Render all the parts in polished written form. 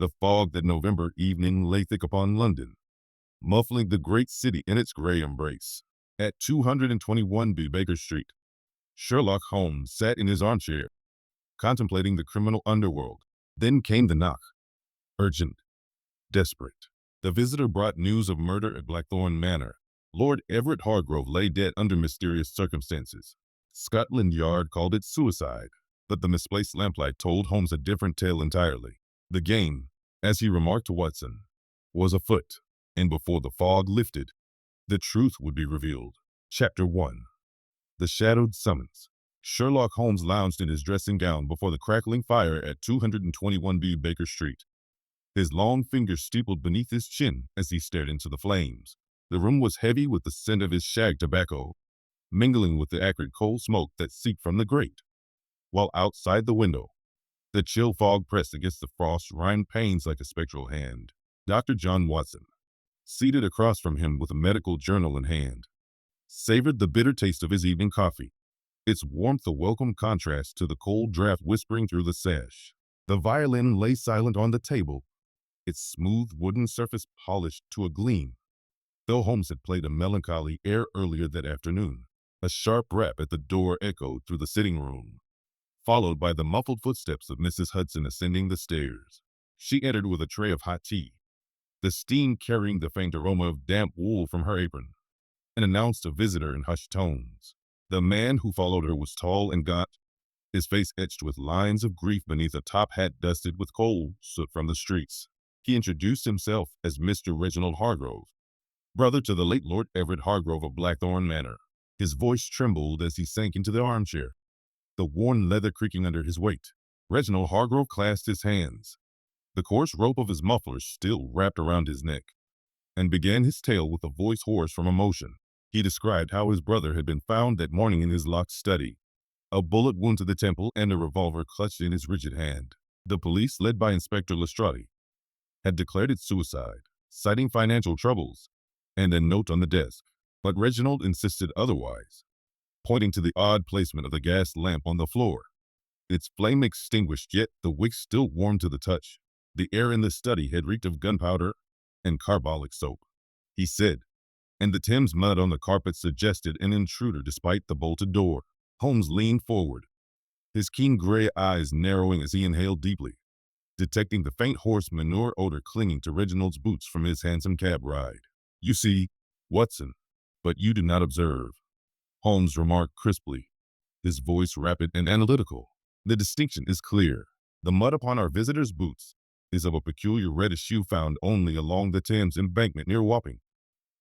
The fog that November evening lay thick upon London, muffling the great city in its gray embrace. At 221B Baker Street, Sherlock Holmes sat in his armchair, contemplating the criminal underworld. Then came the knock. Urgent, desperate. The visitor brought news of murder at Blackthorn Manor. Lord Everett Hargrove lay dead under mysterious circumstances. Scotland Yard called it suicide, but the misplaced lamplight told Holmes a different tale entirely. The game, as he remarked to Watson, was afoot, and before the fog lifted, the truth would be revealed. Chapter 1. The Shadowed Summons. Sherlock Holmes lounged in his dressing gown before the crackling fire at 221B Baker Street. His long fingers steepled beneath his chin as he stared into the flames. The room was heavy with the scent of his shag tobacco, mingling with the acrid coal smoke that seeped from the grate. While outside the window, the chill fog pressed against the frost-rimed panes like a spectral hand. Dr. John Watson, seated across from him with a medical journal in hand, savored the bitter taste of his evening coffee, its warmth a welcome contrast to the cold draft whispering through the sash. The violin lay silent on the table, its smooth wooden surface polished to a gleam, though Holmes had played a melancholy air earlier that afternoon. A sharp rap at the door echoed through the sitting room, followed by the muffled footsteps of Mrs. Hudson ascending the stairs. She entered with a tray of hot tea, the steam carrying the faint aroma of damp wool from her apron, and announced a visitor in hushed tones. The man who followed her was tall and gaunt, his face etched with lines of grief beneath a top hat dusted with coal soot from the streets. He introduced himself as Mr. Reginald Hargrove, brother to the late Lord Everett Hargrove of Blackthorn Manor. His voice trembled as he sank into the armchair, the worn leather creaking under his weight. Reginald Hargrove clasped his hands, the coarse rope of his muffler still wrapped around his neck, and began his tale with a voice hoarse from emotion. He described how his brother had been found that morning in his locked study, a bullet wound to the temple and a revolver clutched in his rigid hand. The police, led by Inspector Lestrade, had declared it suicide, citing financial troubles and a note on the desk. But Reginald insisted otherwise, pointing to the odd placement of the gas lamp on the floor. Its flame extinguished, yet the wick still warm to the touch. The air in the study had reeked of gunpowder and carbolic soap, he said, and the Thames mud on the carpet suggested an intruder despite the bolted door. Holmes leaned forward, his keen gray eyes narrowing as he inhaled deeply, detecting the faint horse manure odor clinging to Reginald's boots from his hansom cab ride. "You see, Watson, but you do not observe," Holmes remarked crisply, his voice rapid and analytical. "The distinction is clear. The mud upon our visitor's boots is of a peculiar reddish hue found only along the Thames embankment near Wapping,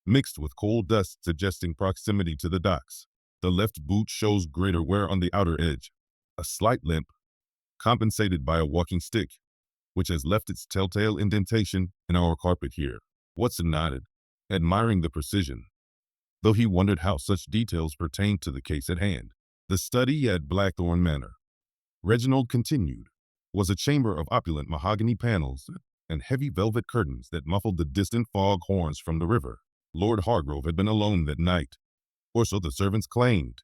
mixed with coal dust suggesting proximity to the docks. The left boot shows greater wear on the outer edge, a slight limp, compensated by a walking stick, which has left its telltale indentation in our carpet here." Watson nodded, admiring the precision, though he wondered how such details pertained to the case at hand. The study at Blackthorn Manor, Reginald continued, was a chamber of opulent mahogany panels and heavy velvet curtains that muffled the distant fog horns from the river. Lord Hargrove had been alone that night, or so the servants claimed,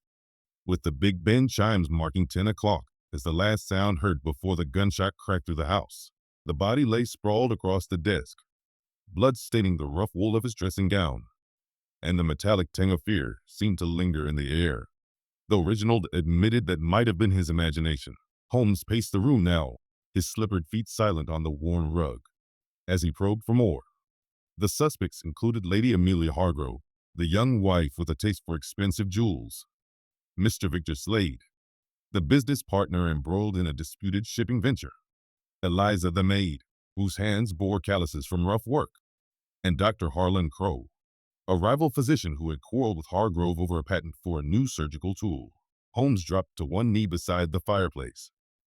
with the Big Ben chimes marking 10 o'clock as the last sound heard before the gunshot cracked through the house. The body lay sprawled across the desk, blood staining the rough wool of his dressing gown, and the metallic tang of fear seemed to linger in the air, though Reginald admitted that might have been his imagination. Holmes paced the room now, his slippered feet silent on the worn rug, as he probed for more. The suspects included Lady Amelia Hargrove, the young wife with a taste for expensive jewels, Mr. Victor Slade, the business partner embroiled in a disputed shipping venture, Eliza the maid, whose hands bore calluses from rough work, and Dr. Harlan Crowe, a rival physician who had quarreled with Hargrove over a patent for a new surgical tool. Holmes dropped to one knee beside the fireplace,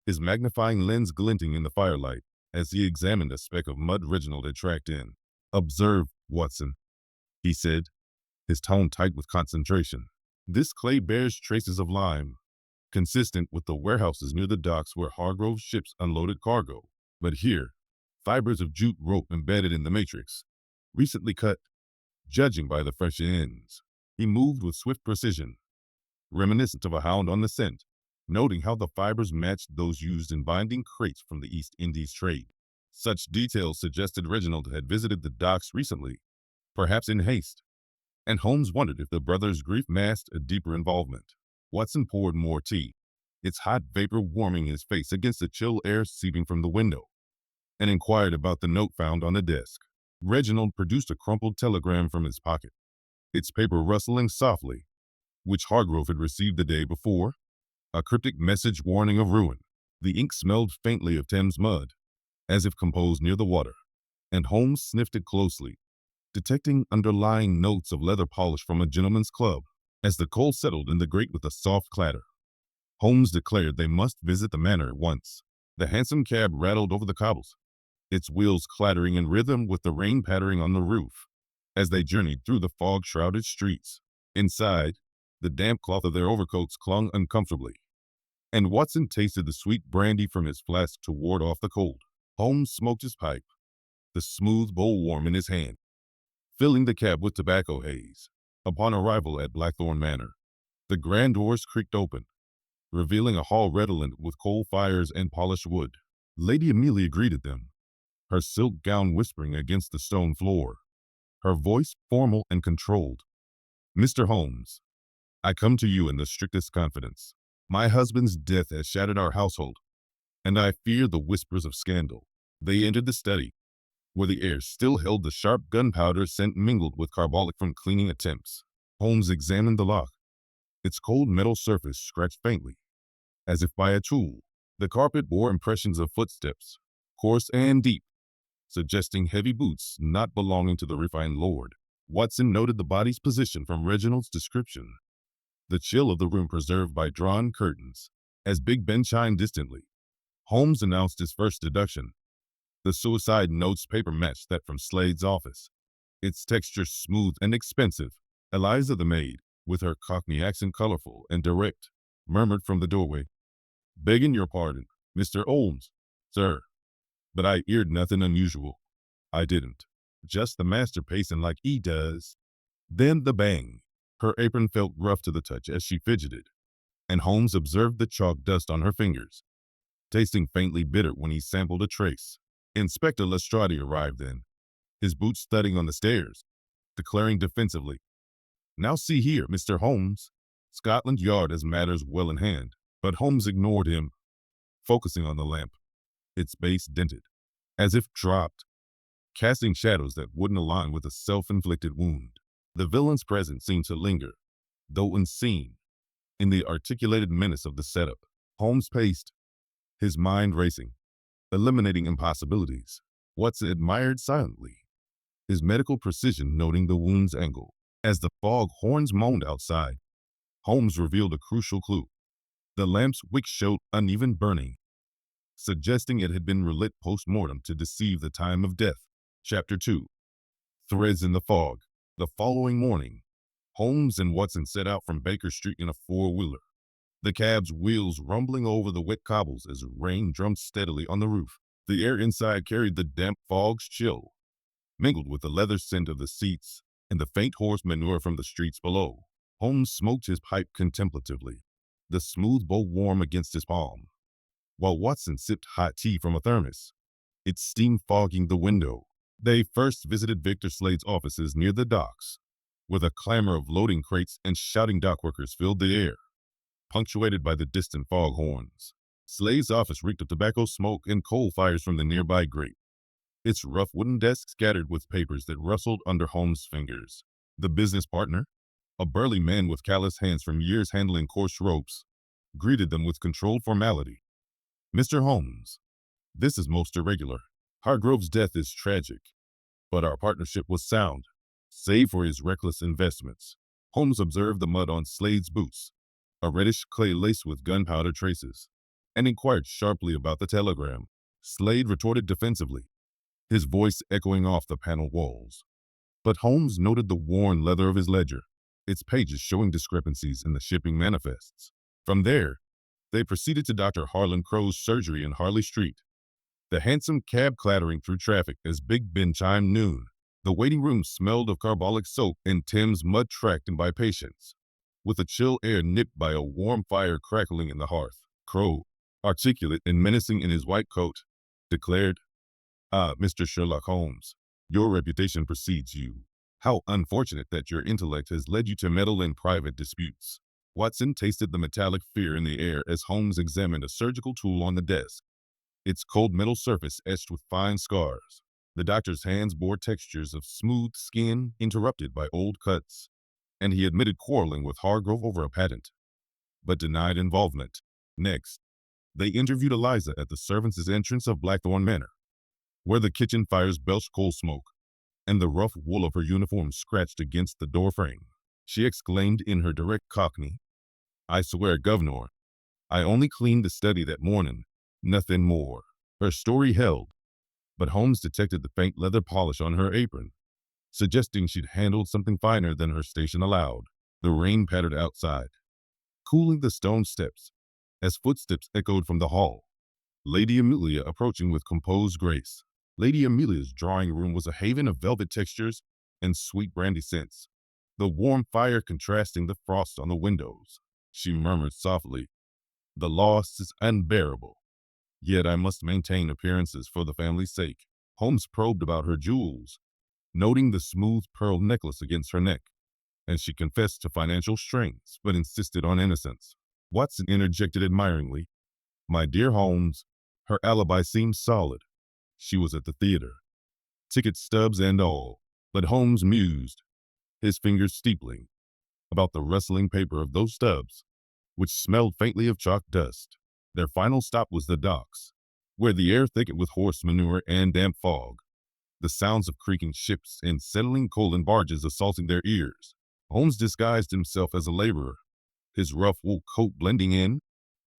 his magnifying lens glinting in the firelight as he examined a speck of mud Reginald had tracked in. "Observe, Watson," he said, his tone tight with concentration. "This clay bears traces of lime, consistent with the warehouses near the docks where Hargrove's ships unloaded cargo. But here, fibers of jute rope embedded in the matrix, recently cut, judging by the fresh ends." He moved with swift precision, reminiscent of a hound on the scent, noting how the fibers matched those used in binding crates from the East Indies trade. Such details suggested Reginald had visited the docks recently, perhaps in haste, and Holmes wondered if the brother's grief masked a deeper involvement. Watson poured more tea, its hot vapor warming his face against the chill air seeping from the window, and inquired about the note found on the desk. Reginald produced a crumpled telegram from his pocket, its paper rustling softly, which Hargrove had received the day before, a cryptic message warning of ruin. The ink smelled faintly of Thames mud, as if composed near the water, and Holmes sniffed it closely, detecting underlying notes of leather polish from a gentleman's club. As the coal settled in the grate with a soft clatter, Holmes declared they must visit the manor at once. The hansom cab rattled over the cobbles, its wheels clattering in rhythm with the rain pattering on the roof, as they journeyed through the fog-shrouded streets. Inside, the damp cloth of their overcoats clung uncomfortably, and Watson tasted the sweet brandy from his flask to ward off the cold. Holmes smoked his pipe, the smooth bowl warm in his hand, filling the cab with tobacco haze. Upon arrival at Blackthorn Manor, the grand doors creaked open, revealing a hall redolent with coal fires and polished wood. Lady Amelia greeted them, her silk gown whispering against the stone floor, her voice formal and controlled. "Mr. Holmes, I come to you in the strictest confidence. My husband's death has shattered our household, and I fear the whispers of scandal." They entered the study, where the air still held the sharp gunpowder scent mingled with carbolic from cleaning attempts. Holmes examined the lock, its cold metal surface scratched faintly, as if by a tool. The carpet bore impressions of footsteps, coarse and deep, suggesting heavy boots not belonging to the refined lord. Watson noted the body's position from Reginald's description, the chill of the room preserved by drawn curtains. As Big Ben chimed distantly, Holmes announced his first deduction. The suicide note's paper matched that from Slade's office, its texture smooth and expensive. Eliza the maid, with her Cockney accent colorful and direct, murmured from the doorway, "Begging your pardon, Mr. Holmes, sir, but I eared nothing unusual. I didn't. Just the master pacing like he does." Then the bang. Her apron felt rough to the touch as she fidgeted, and Holmes observed the chalk dust on her fingers, tasting faintly bitter when he sampled a trace. Inspector Lestrade arrived then, his boots thudding on the stairs, declaring defensively, "Now see here, Mr. Holmes, Scotland Yard has matters well in hand." But Holmes ignored him, focusing on the lamp, its base dented, as if dropped, casting shadows that wouldn't align with a self-inflicted wound. The villain's presence seemed to linger, though unseen, in the articulated menace of the setup. Holmes paced, his mind racing, eliminating impossibilities. Watson admired silently, his medical precision noting the wound's angle. As the fog horns moaned outside, Holmes revealed a crucial clue. The lamp's wick showed uneven burning, suggesting it had been relit post-mortem to deceive the time of death. Chapter 2. Threads in the Fog. The following morning, Holmes and Watson set out from Baker Street in a four-wheeler, the cab's wheels rumbling over the wet cobbles as rain drummed steadily on the roof. The air inside carried the damp fog's chill, mingled with the leather scent of the seats and the faint horse manure from the streets below. Holmes smoked his pipe contemplatively, the smooth bowl warm against his palm, while Watson sipped hot tea from a thermos, its steam fogging the window. They first visited Victor Slade's offices near the docks, where the clamor of loading crates and shouting dockworkers filled the air, punctuated by the distant fog horns. Slade's office reeked of tobacco smoke and coal fires from the nearby grate, its rough wooden desk scattered with papers that rustled under Holmes' fingers. The business partner, a burly man with calloused hands from years handling coarse ropes, greeted them with controlled formality. "Mr. Holmes, this is most irregular. Hargrove's death is tragic, but our partnership was sound, save for his reckless investments." Holmes observed the mud on Slade's boots, a reddish clay laced with gunpowder traces, and inquired sharply about the telegram. Slade retorted defensively, his voice echoing off the paneled walls. But Holmes noted the worn leather of his ledger, its pages showing discrepancies in the shipping manifests. From there, they proceeded to Dr. Harlan Crow's surgery in Harley Street, the hansom cab clattering through traffic as Big Ben chimed noon. The waiting room smelled of carbolic soap and Thames mud tracked by patients, with a chill air nipped by a warm fire crackling in the hearth. Crow, articulate and menacing in his white coat, declared, Ah, Mr. Sherlock Holmes, your reputation precedes you. How unfortunate that your intellect has led you to meddle in private disputes. Watson tasted the metallic fear in the air as Holmes examined a surgical tool on the desk, its cold metal surface etched with fine scars. The doctor's hands bore textures of smooth skin interrupted by old cuts, and he admitted quarreling with Hargrove over a patent, but denied involvement. Next, they interviewed Eliza at the servants' entrance of Blackthorn Manor, where the kitchen fires belched coal smoke, and the rough wool of her uniform scratched against the door frame. She exclaimed in her direct Cockney, "I swear, governor, I only cleaned the study that morning, nothing more." Her story held, but Holmes detected the faint leather polish on her apron, suggesting she'd handled something finer than her station allowed. The rain pattered outside, cooling the stone steps, as footsteps echoed from the hall. Lady Amelia approaching with composed grace. Lady Amelia's drawing room was a haven of velvet textures and sweet brandy scents, the warm fire contrasting the frost on the windows. She murmured softly, "The loss is unbearable, yet I must maintain appearances for the family's sake." Holmes probed about her jewels, noting the smooth pearl necklace against her neck, and she confessed to financial strains, but insisted on innocence. Watson interjected admiringly, "My dear Holmes, her alibi seems solid. She was at the theater, ticket stubs and all." But Holmes mused, his fingers steepling, about the rustling paper of those stubs, which smelled faintly of chalk dust. Their final stop was the docks, where the air thickened with horse manure and damp fog, the sounds of creaking ships and settling coal in barges assaulting their ears. Holmes disguised himself as a laborer, his rough wool coat blending in,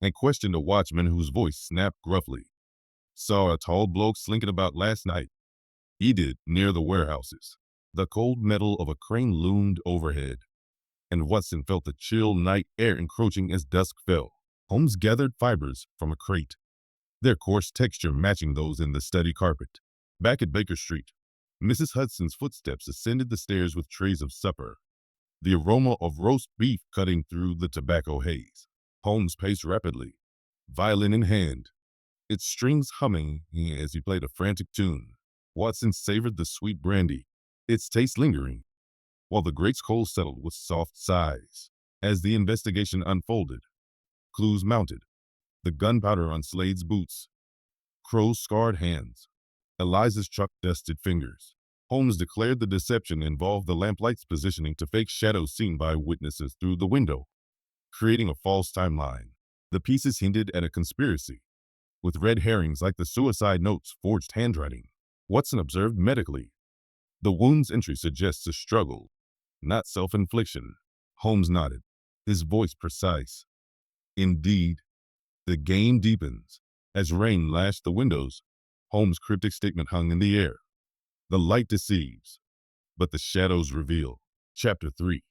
and questioned a watchman whose voice snapped gruffly. "Saw a tall bloke slinking about last night." He did, near the warehouses. The cold metal of a crane loomed overhead, and Watson felt the chill night air encroaching as dusk fell. Holmes gathered fibers from a crate, their coarse texture matching those in the study carpet. Back at Baker Street, Mrs. Hudson's footsteps ascended the stairs with trays of supper, the aroma of roast beef cutting through the tobacco haze. Holmes paced rapidly, violin in hand, its strings humming as he played a frantic tune. Watson savored the sweet brandy, its taste lingering, while the grate's coals settled with soft sighs. As the investigation unfolded, clues mounted, the gunpowder on Slade's boots, Crow's scarred hands, Eliza's chalk-dusted fingers. Holmes declared the deception involved the Lamplight's positioning to fake shadows seen by witnesses through the window, creating a false timeline. The pieces hinted at a conspiracy, with red herrings like the suicide note's forged handwriting. Watson observed medically, "The wound's entry suggests a struggle, not self-infliction." Holmes nodded, his voice precise. "Indeed, the game deepens." As rain lashed the windows, Holmes' cryptic statement hung in the air. "The light deceives, but the shadows reveal." Chapter 3.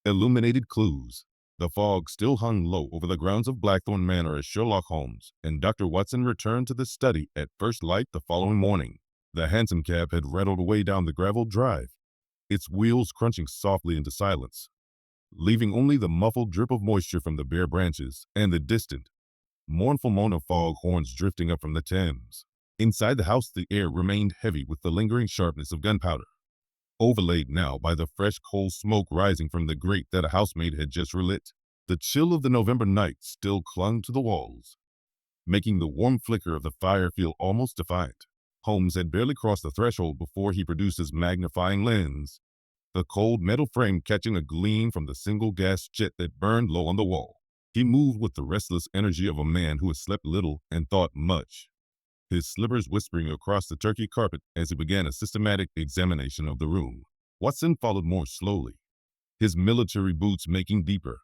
Illuminated Clues. The fog still hung low over the grounds of Blackthorn Manor as Sherlock Holmes and Dr. Watson returned to the study at first light the following morning. The hansom cab had rattled away down the graveled drive, its wheels crunching softly into silence, leaving only the muffled drip of moisture from the bare branches and the distant, mournful moan of fog horns drifting up from the Thames. Inside the house, the air remained heavy with the lingering sharpness of gunpowder, overlaid now by the fresh coal smoke rising from the grate that a housemaid had just relit. The chill of the November night still clung to the walls, making the warm flicker of the fire feel almost defiant. Holmes had barely crossed the threshold before he produced his magnifying lens, the cold metal frame catching a gleam from the single gas jet that burned low on the wall. He moved with the restless energy of a man who had slept little and thought much, his slippers whispering across the turkey carpet as he began a systematic examination of the room. Watson followed more slowly, his military boots making deeper,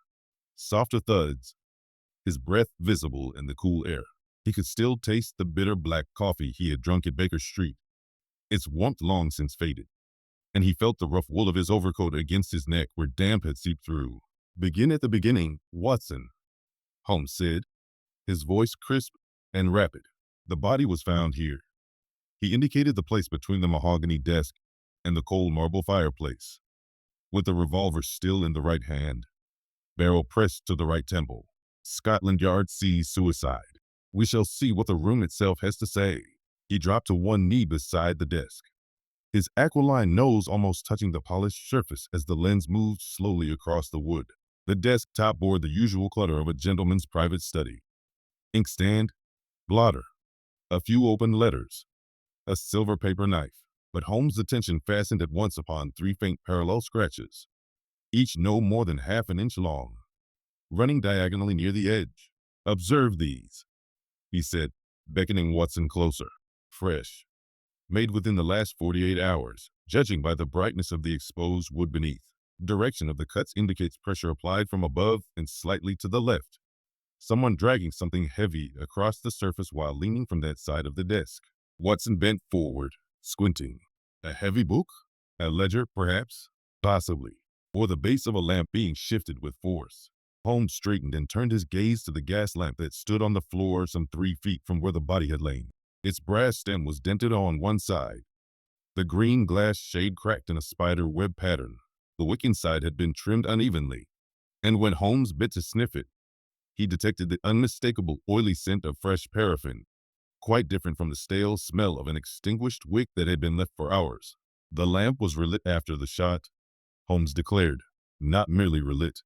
softer thuds, his breath visible in the cool air. He could still taste the bitter black coffee he had drunk at Baker Street, its warmth long since faded, and he felt the rough wool of his overcoat against his neck where damp had seeped through. "Begin at the beginning, Watson," Holmes said, his voice crisp and rapid. "The body was found here." He indicated the place between the mahogany desk and the cold marble fireplace, with the revolver still in the right hand, barrel pressed to the right temple. "Scotland Yard sees suicide. We shall see what the room itself has to say." He dropped to one knee beside the desk, his aquiline nose almost touching the polished surface as the lens moved slowly across the wood. The desk top bore the usual clutter of a gentleman's private study. Inkstand, blotter, a few open letters, a silver paper knife. But Holmes' attention fastened at once upon three faint parallel scratches, each no more than half an inch long, running diagonally near the edge. "Observe these," he said, beckoning Watson closer. "Fresh. Made within the last 48 hours, judging by the brightness of the exposed wood beneath. Direction of the cuts indicates pressure applied from above and slightly to the left. Someone dragging something heavy across the surface while leaning from that side of the desk." Watson bent forward, squinting. "A heavy book? A ledger, perhaps? Possibly. Or the base of a lamp being shifted with force." Holmes straightened and turned his gaze to the gas lamp that stood on the floor some 3 feet from where the body had lain. Its brass stem was dented on one side, the green glass shade cracked in a spider web pattern. The wick inside had been trimmed unevenly, and when Holmes bent to sniff it, he detected the unmistakable oily scent of fresh paraffin, quite different from the stale smell of an extinguished wick that had been left for hours. "The lamp was relit after the shot," Holmes declared. "Not merely relit,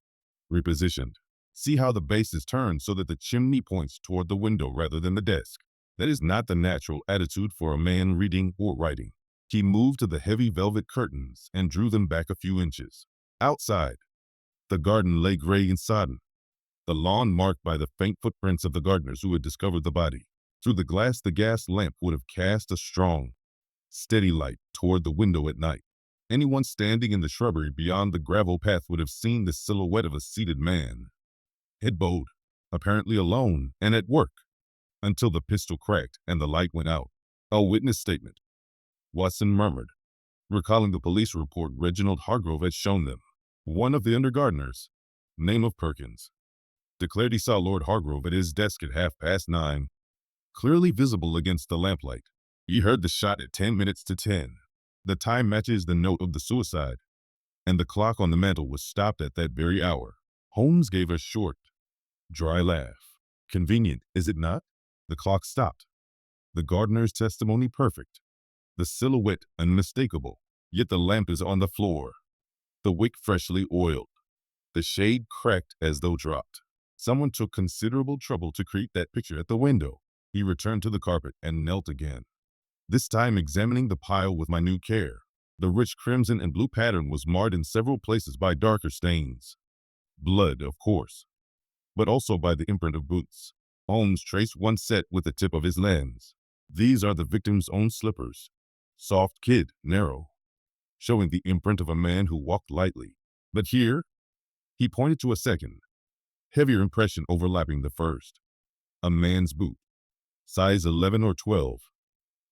repositioned. See how the base is turned so that the chimney points toward the window rather than the desk. That is not the natural attitude for a man reading or writing." He moved to the heavy velvet curtains and drew them back a few inches. Outside, the garden lay gray and sodden, the lawn marked by the faint footprints of the gardeners who had discovered the body. Through the glass, the gas lamp would have cast a strong, steady light toward the window at night. Anyone standing in the shrubbery beyond the gravel path would have seen the silhouette of a seated man, head bowed, apparently alone and at work, until the pistol cracked and the light went out. "A witness statement," Watson murmured, recalling the police report Reginald Hargrove had shown them. One of the under gardeners, name of Perkins, declared he saw Lord Hargrove at his desk at 9:30, clearly visible against the lamplight. He heard the shot at 10 minutes to 10. The time matches the note of the suicide, and the clock on the mantel was stopped at that very hour. Holmes gave a short, dry laugh. "Convenient, is it not?" The clock stopped. The gardener's testimony perfect. The silhouette unmistakable. Yet the lamp is on the floor, the wick freshly oiled, the shade cracked as though dropped. Someone took considerable trouble to create that picture at the window. He returned to the carpet and knelt again, this time examining the pile with minute care. The rich crimson and blue pattern was marred in several places by darker stains. Blood, of course, but also by the imprint of boots. Holmes traced one set with the tip of his lens. "These are the victim's own slippers. Soft kid, narrow, showing the imprint of a man who walked lightly. But here," he pointed to a second, heavier impression overlapping the first. "A man's boot, size 11 or 12,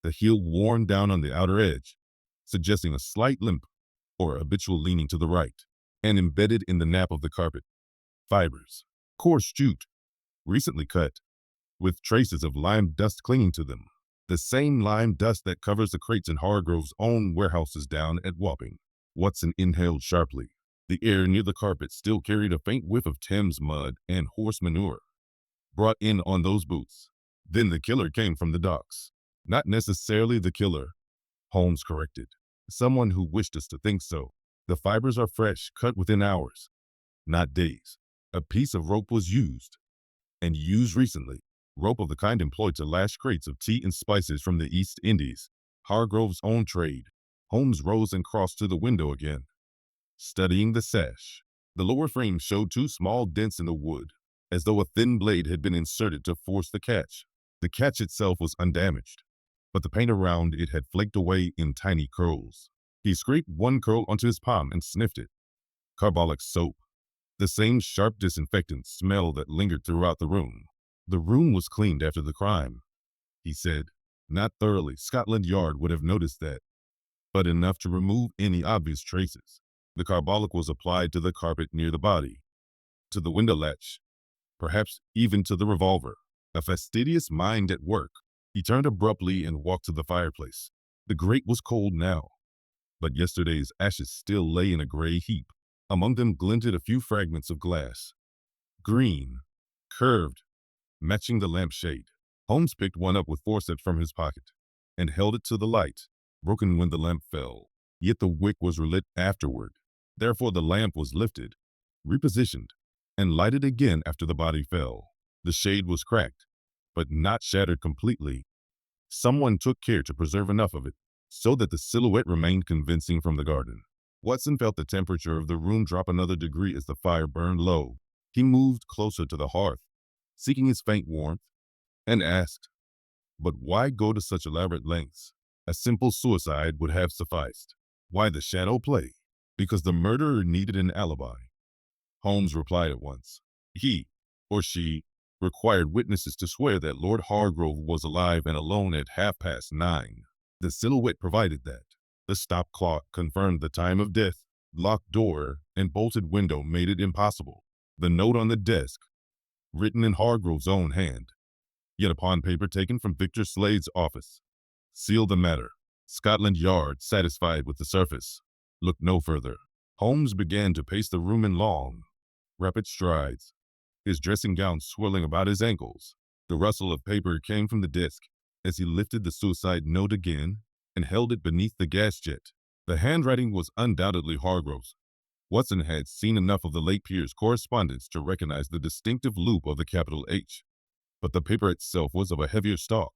the heel worn down on the outer edge, suggesting a slight limp or habitual leaning to the right, and embedded in the nap of the carpet. Fibers, coarse jute, recently cut, with traces of lime dust clinging to them. The same lime dust that covers the crates in Hargrove's own warehouses down at Wapping." Watson inhaled sharply. The air near the carpet still carried a faint whiff of Thames mud and horse manure, brought in on those boots. "Then the killer came from the docks." "Not necessarily the killer," Holmes corrected. "Someone who wished us to think so. The fibers are fresh, cut within hours, not days. A piece of rope was used, and used recently. Rope of the kind employed to lash crates of tea and spices from the East Indies. Hargrove's own trade." Holmes rose and crossed to the window again, studying the sash. The lower frame showed 2 small dents in the wood, as though a thin blade had been inserted to force the catch. The catch itself was undamaged, but the paint around it had flaked away in tiny curls. He scraped one curl onto his palm and sniffed it. Carbolic soap, the same sharp disinfectant smell that lingered throughout the room. "The room was cleaned after the crime," he said. "Not thoroughly. Scotland Yard would have noticed that, but enough to remove any obvious traces. The carbolic was applied to the carpet near the body, to the window latch, perhaps even to the revolver." A fastidious mind at work. He turned abruptly and walked to the fireplace. The grate was cold now, but yesterday's ashes still lay in a gray heap. Among them glinted a few fragments of glass, green, curved, matching the lampshade. Holmes picked one up with forceps from his pocket. and held it to the light, broken when the lamp fell. Yet the wick was relit afterward. Therefore the lamp was lifted, repositioned, and lighted again after the body fell. The shade was cracked, but not shattered completely. Someone took care to preserve enough of it so that the silhouette remained convincing from the garden. Watson felt the temperature of the room drop another degree as the fire burned low. He moved closer to the hearth, seeking its faint warmth, and asked, "But why go to such elaborate lengths? A simple suicide would have sufficed. Why the shadow play?" "Because the murderer needed an alibi." Holmes replied at once. He, or she, required witnesses to swear that Lord Hargrove was alive and alone at 9:30. The silhouette provided that. The stop clock confirmed the time of death. Locked door and bolted window made it impossible. The note on the desk, written in Hargrove's own hand, yet upon paper taken from Victor Slade's office, sealed the matter. Scotland Yard, satisfied with the surface, looked no further. Holmes began to pace the room in long, rapid strides, his dressing gown swirling about his ankles. The rustle of paper came from the desk as he lifted the suicide note again and held it beneath the gas jet. The handwriting was undoubtedly Hargrove's. Watson had seen enough of the late peer's correspondence to recognize the distinctive loop of the capital H, but the paper itself was of a heavier stock,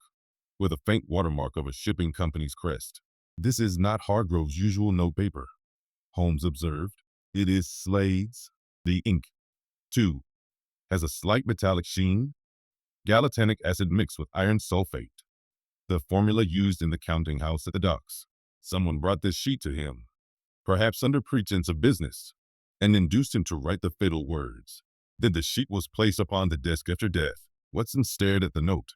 with a faint watermark of a shipping company's crest. "This is not Hargrove's usual note paper," Holmes observed. "It is Slade's. The ink, too, has a slight metallic sheen, galvanic acid mixed with iron sulfate, the formula used in the counting house at the docks. Someone brought this sheet to him, perhaps under pretense of business, and induced him to write the fatal words. Then the sheet was placed upon the desk after death." Watson stared at the note,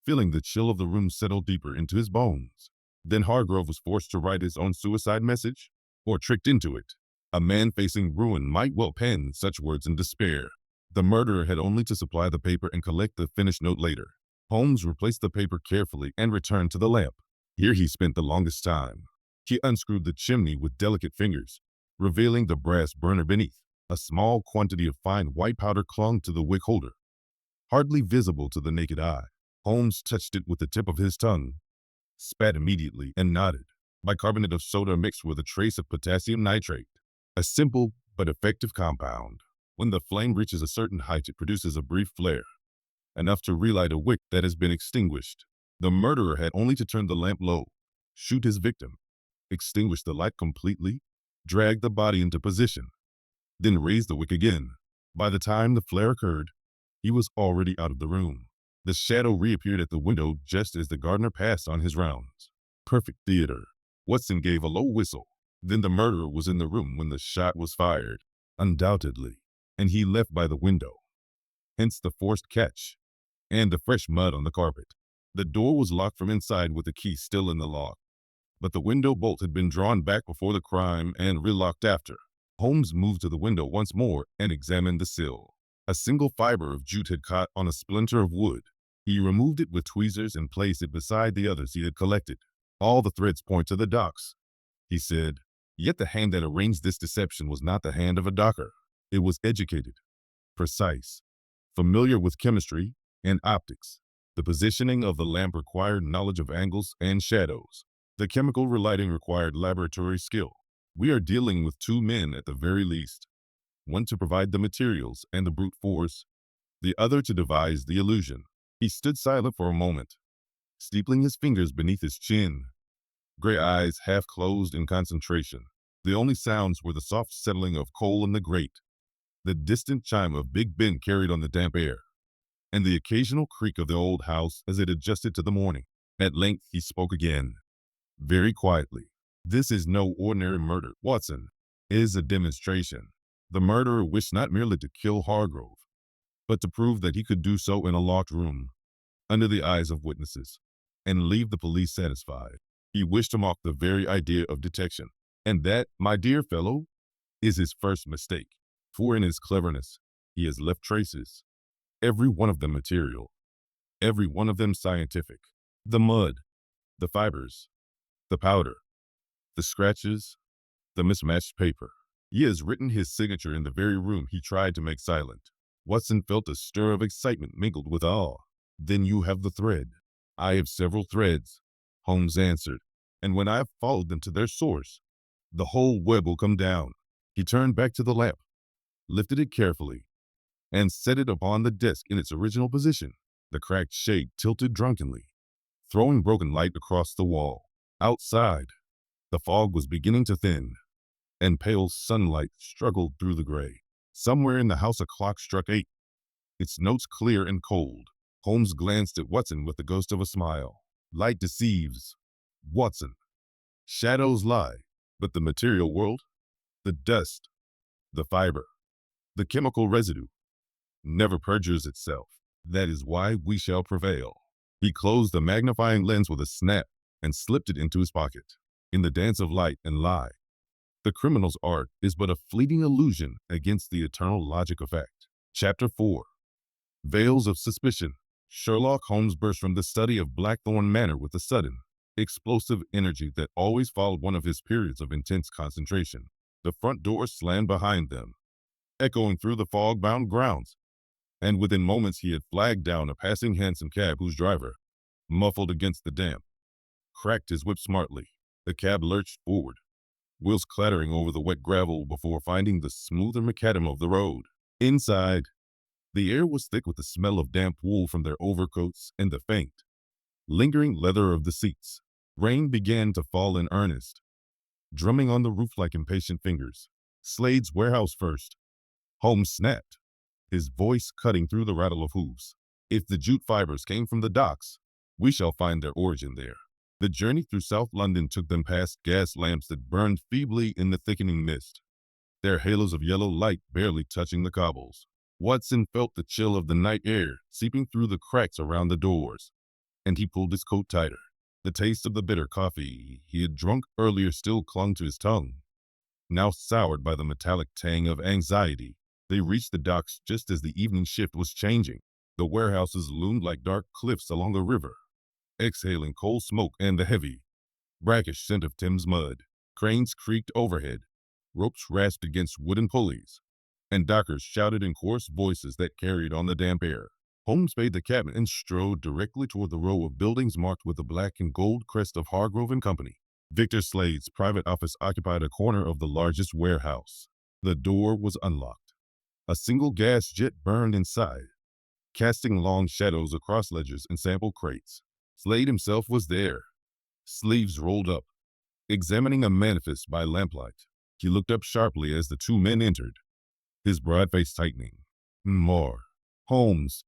feeling the chill of the room settle deeper into his bones. Then Hargrove was forced to write his own suicide message, or tricked into it. A man facing ruin might well pen such words in despair. The murderer had only to supply the paper and collect the finished note later. Holmes replaced the paper carefully and returned to the lamp. Here he spent the longest time. He unscrewed the chimney with delicate fingers, revealing the brass burner beneath. A small quantity of fine white powder clung to the wick holder, hardly visible to the naked eye. Holmes touched it with the tip of his tongue, spat immediately, and nodded. Bicarbonate of soda mixed with a trace of potassium nitrate. A simple but effective compound. When the flame reaches a certain height, it produces a brief flare, enough to relight a wick that has been extinguished. The murderer had only to turn the lamp low, shoot his victim, extinguish the light completely, drag the body into position, then raise the wick again. By the time the flare occurred, he was already out of the room. The shadow reappeared at the window just as the gardener passed on his rounds. Perfect theater. Watson gave a low whistle. Then the murderer was in the room when the shot was fired, undoubtedly, and he left by the window. Hence the forced catch, and the fresh mud on the carpet. The door was locked from inside with the key still in the lock, but the window bolt had been drawn back before the crime and relocked after. Holmes moved to the window once more and examined the sill. A single fiber of jute had caught on a splinter of wood. He removed it with tweezers and placed it beside the others he had collected. "All the threads point to the docks," he said. Yet the hand that arranged this deception was not the hand of a docker. It was educated, precise, familiar with chemistry and optics. The positioning of the lamp required knowledge of angles and shadows. The chemical relighting required laboratory skill. We are dealing with two men at the very least, one to provide the materials and the brute force, the other to devise the illusion. He stood silent for a moment, steepling his fingers beneath his chin, gray eyes half closed in concentration. The only sounds were the soft settling of coal in the grate, the distant chime of Big Ben carried on the damp air, and the occasional creak of the old house as it adjusted to the morning. At length he spoke again, very quietly. "This is no ordinary murder, Watson. It is a demonstration. The murderer wished not merely to kill Hargrove, but to prove that he could do so in a locked room, under the eyes of witnesses, and leave the police satisfied. He wished to mock the very idea of detection. And that, my dear fellow, is his first mistake. For in his cleverness, he has left traces, every one of them material, every one of them scientific. The mud, the fibers, the powder, the scratches, the mismatched paper. He has written his signature in the very room he tried to make silent." Watson felt a stir of excitement mingled with awe. "Then you have the thread." "I have several threads, Holmes answered, and when I have followed them to their source, the whole web will come down. He turned back to the lamp, lifted it carefully, and set it upon the desk in its original position. The cracked shade tilted drunkenly, throwing broken light across the wall. Outside, the fog was beginning to thin, and pale sunlight struggled through the gray. Somewhere in the house a clock struck 8, its notes clear and cold. Holmes glanced at Watson with the ghost of a smile. Light deceives, Watson. Shadows lie, but the material world, the dust, the fiber, the chemical residue, never perjures itself. That is why we shall prevail. He closed the magnifying lens with a snap and slipped it into his pocket. In the dance of light and lie, the criminal's art is but a fleeting illusion against the eternal logic of fact. Chapter 4. Veils of Suspicion. Sherlock Holmes burst from the study of Blackthorn Manor with a sudden, explosive energy that always followed one of his periods of intense concentration. The front door slammed behind them, echoing through the fog-bound grounds, and within moments he had flagged down a passing hansom cab whose driver, muffled against the damp, cracked his whip smartly. The cab lurched forward, wheels clattering over the wet gravel before finding the smoother macadam of the road. Inside, the air was thick with the smell of damp wool from their overcoats and the faint, lingering leather of the seats. Rain began to fall in earnest, drumming on the roof like impatient fingers. Slade's warehouse first, Holmes snapped, his voice cutting through the rattle of hooves. If the jute fibers came from the docks, we shall find their origin there. The journey through South London took them past gas lamps that burned feebly in the thickening mist, their halos of yellow light barely touching the cobbles. Watson felt the chill of the night air seeping through the cracks around the doors, and he pulled his coat tighter. The taste of the bitter coffee he had drunk earlier still clung to his tongue, now soured by the metallic tang of anxiety. They reached the docks just as the evening shift was changing. The warehouses loomed like dark cliffs along the river, exhaling coal smoke and the heavy, brackish scent of Thames mud. Cranes creaked overhead, ropes rasped against wooden pulleys, and dockers shouted in coarse voices that carried on the damp air. Holmes paid the cabman and strode directly toward the row of buildings marked with the black and gold crest of Hargrove and Company. Victor Slade's private office occupied a corner of the largest warehouse. The door was unlocked. A single gas jet burned inside, casting long shadows across ledgers and sample crates. Slade himself was there, sleeves rolled up, examining a manifest by lamplight. He looked up sharply as the two men entered, his broad face tightening. "More. Holmes,"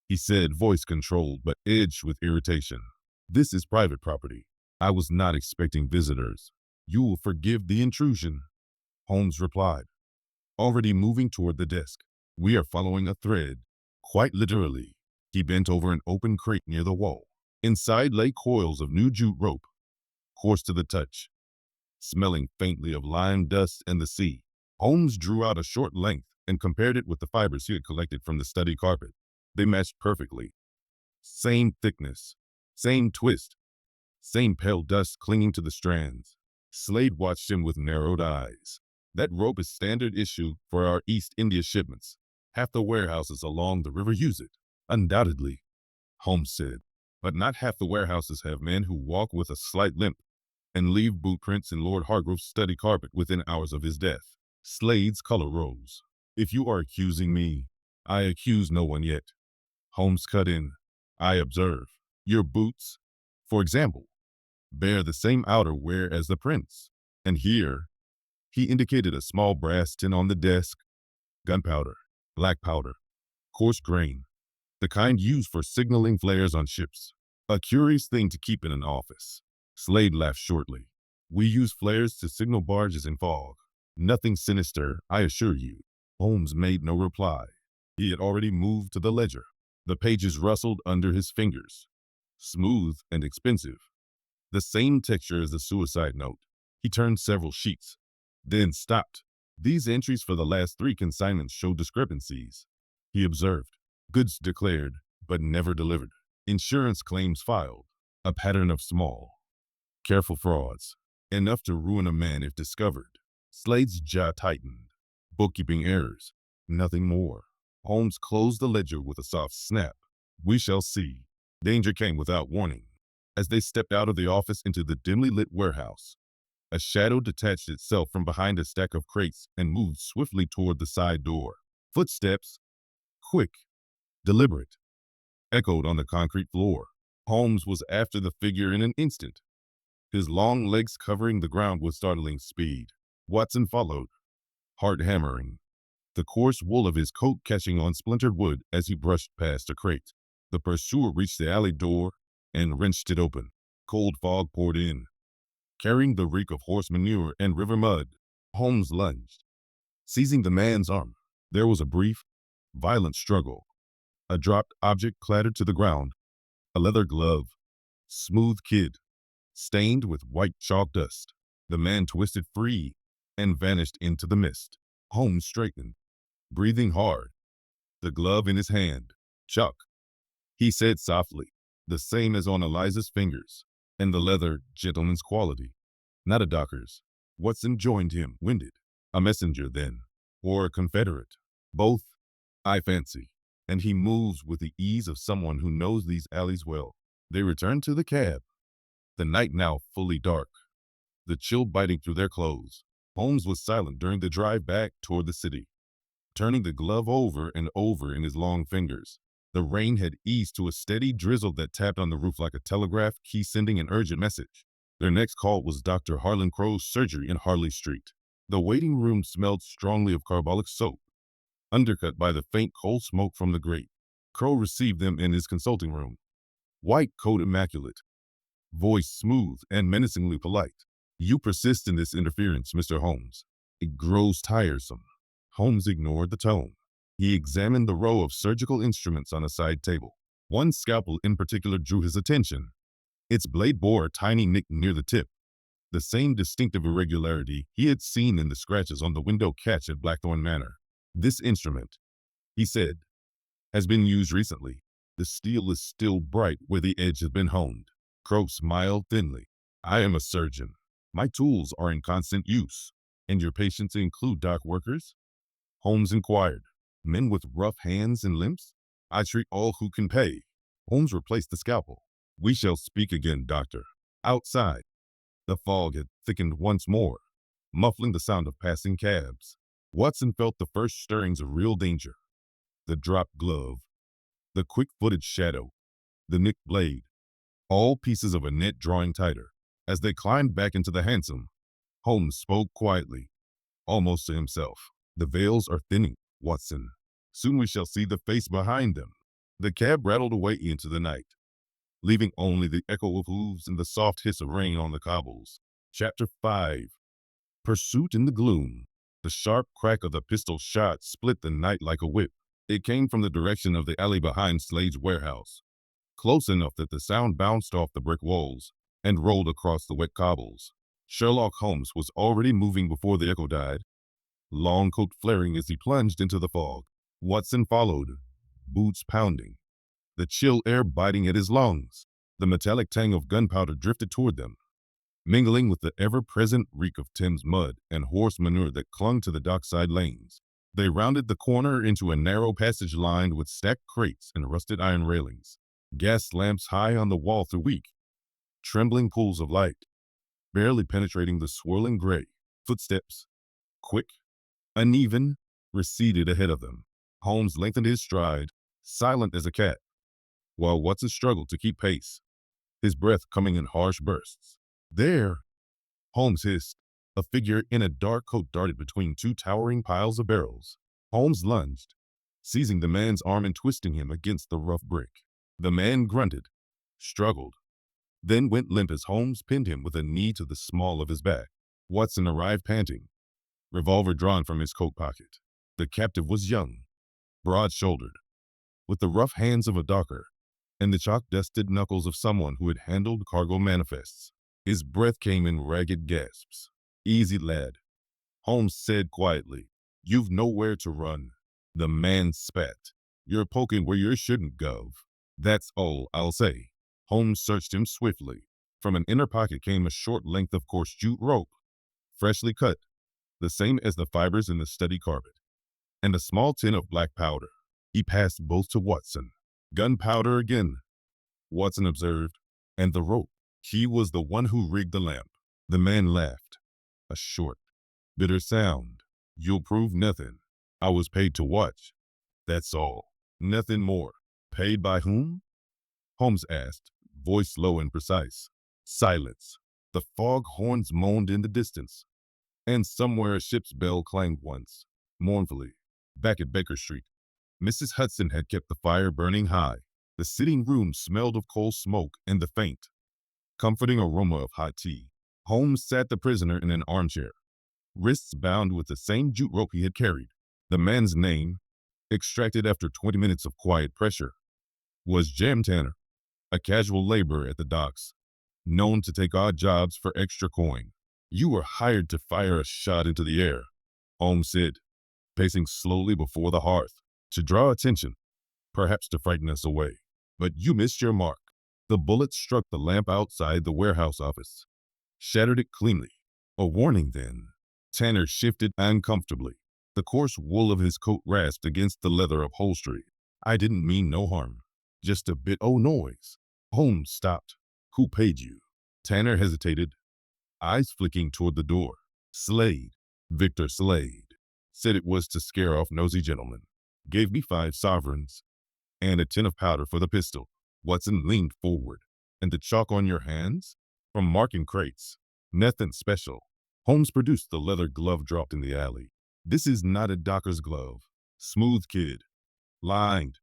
he said, voice controlled but edged with irritation. "This is private property. I was not expecting visitors. You will forgive the intrusion," Holmes replied, already moving toward the desk. "We are following a thread." Quite literally. He bent over an open crate near the wall. Inside lay coils of new jute rope, coarse to the touch, smelling faintly of lime dust and the sea. Holmes drew out a short length and compared it with the fibers he had collected from the study carpet. They matched perfectly. Same thickness, same twist, same pale dust clinging to the strands. Slade watched him with narrowed eyes. "That rope is standard issue for our East India shipments. Half the warehouses along the river use it." "Undoubtedly," Holmes said, "but not half the warehouses have men who walk with a slight limp and leave boot prints in Lord Hargrove's study carpet within hours of his death." Slade's color rose. "If you are accusing me, I accuse no one yet," Holmes cut in. "I observe. Your boots, for example, bear the same outerwear as the prints. And here," he indicated a small brass tin on the desk, "gunpowder, black powder, coarse grain, the kind used for signaling flares on ships. A curious thing to keep in an office." Slade laughed shortly. "We use flares to signal barges in fog. Nothing sinister, I assure you." Holmes made no reply. He had already moved to the ledger. The pages rustled under his fingers, smooth and expensive, the same texture as the suicide note. He turned several sheets, then stopped. "These entries for the last 3 consignments show discrepancies," he observed. "Goods declared, but never delivered. Insurance claims filed. A pattern of small, careful frauds, enough to ruin a man if discovered." Slade's jaw tightened. "Bookkeeping errors, nothing more." Holmes closed the ledger with a soft snap. "We shall see." Danger came without warning. As they stepped out of the office into the dimly lit warehouse, a shadow detached itself from behind a stack of crates and moved swiftly toward the side door. Footsteps, quick, deliberate, echoed on the concrete floor. Holmes was after the figure in an instant, his long legs covering the ground with startling speed. Watson followed, heart hammering, the coarse wool of his coat catching on splintered wood as he brushed past a crate. The pursuer reached the alley door and wrenched it open. Cold fog poured in, carrying the reek of horse manure and river mud. Holmes lunged, seizing the man's arm. There was a brief, violent struggle. A dropped object clattered to the ground, a leather glove, smooth kid, stained with white chalk dust. The man twisted free and vanished into the mist. Holmes straightened, breathing hard, the glove in his hand. "Chuck," he said softly, "the same as on Eliza's fingers, and the leather gentleman's quality, not a docker's." Watson joined him, winded. "A messenger, then, or a confederate?" "Both, I fancy, and he moves with the ease of someone who knows these alleys well." They returned to the cab, the night now fully dark, the chill biting through their clothes. Holmes was silent during the drive back toward the city, turning the glove over and over in his long fingers. The rain had eased to a steady drizzle that tapped on the roof like a telegraph key sending an urgent message. Their next call was Dr. Harlan Crow's surgery in Harley Street. The waiting room smelled strongly of carbolic soap, undercut by the faint coal smoke from the grate. Crow received them in his consulting room, white coat immaculate, voice smooth and menacingly polite. "You persist in this interference, Mr. Holmes. It grows tiresome." Holmes ignored the tone. He examined the row of surgical instruments on a side table. One scalpel in particular drew his attention. Its blade bore a tiny nick near the tip, the same distinctive irregularity he had seen in the scratches on the window catch at Blackthorn Manor. "This instrument," he said, "has been used recently. The steel is still bright where the edge has been honed." Crow smiled thinly. "I am a surgeon. My tools are in constant use." "And your patients include dock workers?" Holmes inquired. "Men with rough hands and limbs?" "I treat all who can pay." Holmes replaced the scalpel. "We shall speak again, doctor." Outside, the fog had thickened once more, muffling the sound of passing cabs. Watson felt the first stirrings of real danger. The dropped glove, the quick-footed shadow, the nicked blade, all pieces of a net drawing tighter. As they climbed back into the hansom, Holmes spoke quietly, almost to himself. "The veils are thinning, Watson. Soon we shall see the face behind them." The cab rattled away into the night, leaving only the echo of hooves and the soft hiss of rain on the cobbles. Chapter 5. Pursuit in the gloom. The sharp crack of the pistol shot split the night like a whip. It came from the direction of the alley behind Slade's warehouse, close enough that the sound bounced off the brick walls and rolled across the wet cobbles. Sherlock Holmes was already moving before the echo died, long coat flaring as he plunged into the fog. Watson followed, boots pounding, the chill air biting at his lungs. The metallic tang of gunpowder drifted toward them, mingling with the ever-present reek of Thames mud and horse manure that clung to the dockside lanes. They rounded the corner into a narrow passage lined with stacked crates and rusted iron railings. Gas lamps high on the wall threw weak, trembling pools of light, barely penetrating the swirling gray. Footsteps, quick, uneven, receded ahead of them. Holmes lengthened his stride, silent as a cat, while Watson struggled to keep pace, his breath coming in harsh bursts. "There!" Holmes hissed. A figure in a dark coat darted between two towering piles of barrels. Holmes lunged, seizing the man's arm and twisting him against the rough brick. The man grunted, struggled, then went limp as Holmes pinned him with a knee to the small of his back. Watson arrived panting, revolver drawn from his coat pocket. The captive was young, broad-shouldered, with the rough hands of a docker and the chalk-dusted knuckles of someone who had handled cargo manifests. His breath came in ragged gasps. "Easy, lad," Holmes said quietly. "You've nowhere to run." The man spat. "You're poking where you shouldn't, Gov. That's all I'll say." Holmes searched him swiftly. From an inner pocket came a short length of coarse jute rope, freshly cut, the same as the fibers in the study carpet, and a small tin of black powder. He passed both to Watson. "Gunpowder again," Watson observed. And the rope. He was the one who rigged the lamp. The man laughed. A short, bitter sound. You'll prove nothing. I was paid to watch. That's all. Nothing more. Paid by whom? Holmes asked, voice low and precise. Silence. The fog horns moaned in the distance, and somewhere a ship's bell clanged once, mournfully. Back at Baker Street, Mrs. Hudson had kept the fire burning high. The sitting room smelled of coal smoke and the faint, comforting aroma of hot tea. Holmes sat the prisoner in an armchair, wrists bound with the same jute rope he had carried. The man's name, extracted after 20 minutes of quiet pressure, was Jem Tanner, a casual laborer at the docks, known to take odd jobs for extra coin. You were hired to fire a shot into the air, Holmes said, pacing slowly before the hearth, to draw attention, perhaps to frighten us away. But you missed your mark. The bullet struck the lamp outside the warehouse office, shattered it cleanly. A warning then. Tanner shifted uncomfortably. The coarse wool of his coat rasped against the leather upholstery. I didn't mean no harm. Just a bit o' noise. Holmes stopped. Who paid you? Tanner hesitated, eyes flicking toward the door. Slade. Victor Slade. Said it was to scare off nosy gentlemen. Gave me 5 sovereigns and a tin of powder for the pistol. Watson leaned forward. And the chalk on your hands? From marking crates. Nothing special. Holmes produced the leather glove dropped in the alley. This is not a docker's glove. Smooth kid. Lined.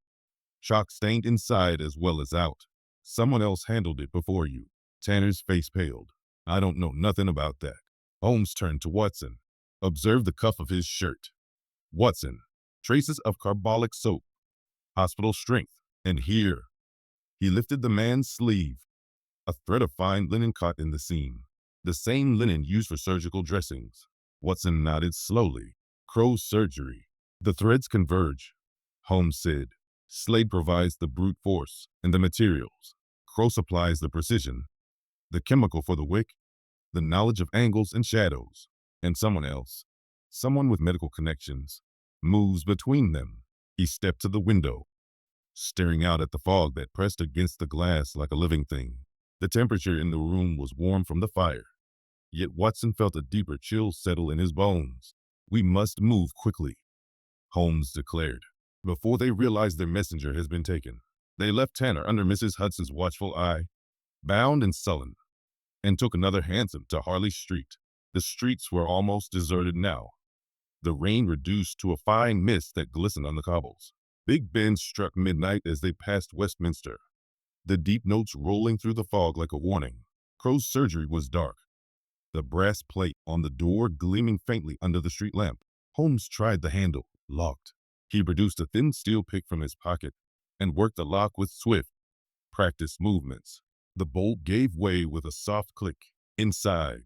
Chalk stained inside as well as out. Someone else handled it before you. Tanner's face paled. I don't know nothing about that. Holmes turned to Watson. Observed the cuff of his shirt. Watson. Traces of carbolic soap. Hospital strength. And here. He lifted the man's sleeve. A thread of fine linen caught in the seam. The same linen used for surgical dressings. Watson nodded slowly. Crow's surgery. The threads converge, Holmes said. Slade provides the brute force and the materials. Crow supplies the precision, the chemical for the wick, the knowledge of angles and shadows. And someone else, someone with medical connections, moves between them. He stepped to the window, staring out at the fog that pressed against the glass like a living thing. The temperature in the room was warm from the fire. Yet Watson felt a deeper chill settle in his bones. We must move quickly, Holmes declared, before they realize their messenger has been taken. They left Tanner under Mrs. Hudson's watchful eye, bound and sullen, and took another hansom to Harley Street. The streets were almost deserted now, the rain reduced to a fine mist that glistened on the cobbles. Big Ben struck midnight as they passed Westminster, the deep notes rolling through the fog like a warning. Crow's surgery was dark, the brass plate on the door gleaming faintly under the street lamp. Holmes tried the handle, locked. He produced a thin steel pick from his pocket and worked the lock with swift, practiced movements. The bolt gave way with a soft click. Inside,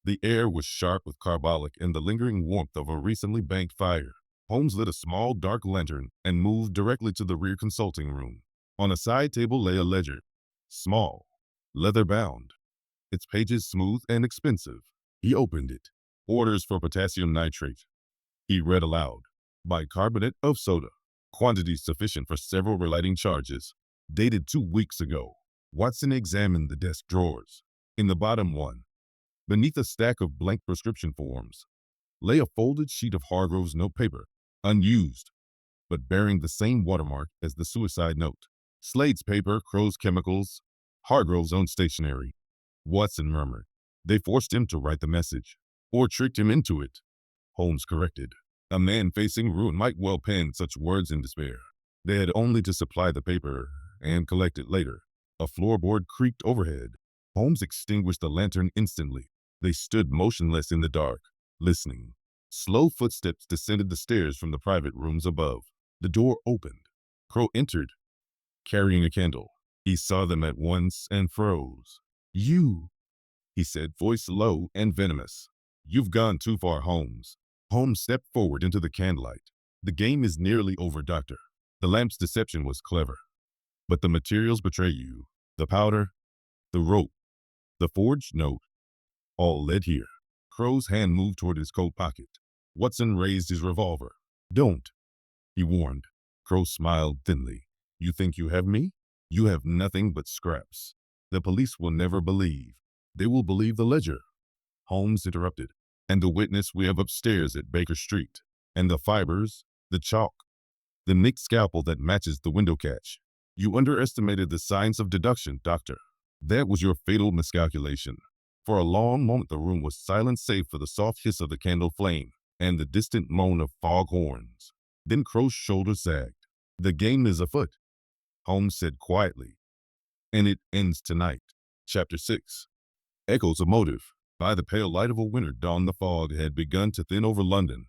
the air was sharp with carbolic and the lingering warmth of a recently banked fire. Holmes lit a small dark lantern and moved directly to the rear consulting room. On a side table lay a ledger, small, leather-bound, its pages smooth and expensive. He opened it. Orders for potassium nitrate. He read aloud. Bicarbonate of soda. Quantity sufficient for several relighting charges. Dated 2 weeks ago. Watson examined the desk drawers. In the bottom one, beneath a stack of blank prescription forms, lay a folded sheet of Hargrove's notepaper, unused, but bearing the same watermark as the suicide note. Slade's paper, Crow's chemicals, Hargrove's own stationery. Watson murmured. They forced him to write the message, or tricked him into it, Holmes corrected. A man facing ruin might well pen such words in despair. They had only to supply the paper and collect it later. A floorboard creaked overhead. Holmes extinguished the lantern instantly. They stood motionless in the dark, listening. Slow footsteps descended the stairs from the private rooms above. The door opened. Crow entered, carrying a candle. He saw them at once and froze. You, he said, voice low and venomous. You've gone too far, Holmes. Holmes stepped forward into the candlelight. The game is nearly over, Doctor. The lamp's deception was clever, but the materials betray you. The powder, the rope, the forged note, all led here. Crow's hand moved toward his coat pocket. Watson raised his revolver. Don't, he warned. Crow smiled thinly. You think you have me? You have nothing but scraps. The police will never believe. They will believe the ledger. Holmes interrupted. And the witness we have upstairs at Baker Street. And the fibers, the chalk, the nicked scalpel that matches the window catch. You underestimated the science of deduction, Doctor. That was your fatal miscalculation. For a long moment the room was silent save for the soft hiss of the candle flame and the distant moan of foghorns. Then Crow's shoulders sagged. The game is afoot, Holmes said quietly. And it ends tonight. Chapter 6. Echoes of motive. By the pale light of a winter dawn the fog had begun to thin over London,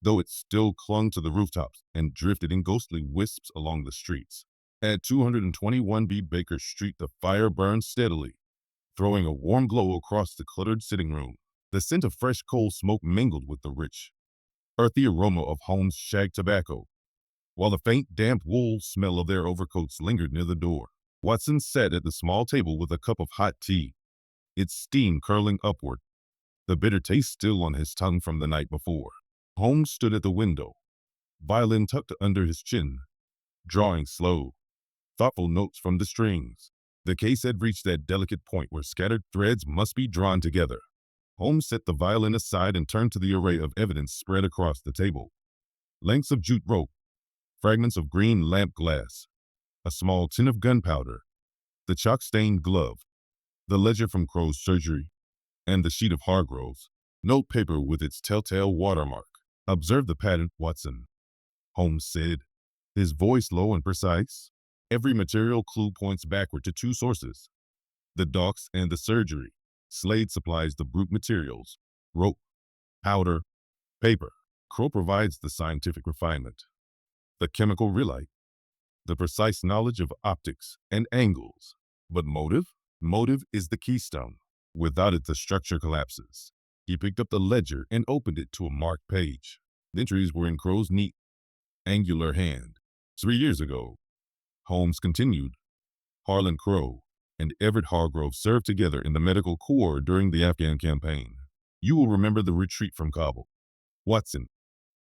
though it still clung to the rooftops and drifted in ghostly wisps along the streets. At 221B Baker Street the fire burned steadily, throwing a warm glow across the cluttered sitting room. The scent of fresh coal smoke mingled with the rich, earthy aroma of Holmes' shag tobacco, while the faint, damp wool smell of their overcoats lingered near the door. Watson sat at the small table with a cup of hot tea, its steam curling upward, the bitter taste still on his tongue from the night before. Holmes stood at the window, violin tucked under his chin, drawing slow, thoughtful notes from the strings. The case had reached that delicate point where scattered threads must be drawn together. Holmes set the violin aside and turned to the array of evidence spread across the table. Lengths of jute rope, fragments of green lamp glass, a small tin of gunpowder, the chalk-stained glove, the ledger from Crow's surgery, and the sheet of Hargrove's note paper with its telltale watermark. Observe the pattern, Watson, Holmes said, his voice low and precise. Every material clue points backward to two sources, the docks and the surgery. Slade supplies the brute materials, rope, powder, paper. Crow provides the scientific refinement, the chemical relight, the precise knowledge of optics and angles. But motive? Motive is the keystone. Without it, the structure collapses. He picked up the ledger and opened it to a marked page. The entries were in Crow's neat, angular hand. 3 years ago, Holmes continued, Harlan Crow and Everett Hargrove served together in the medical corps during the Afghan campaign. You will remember the retreat from Kabul. Watson,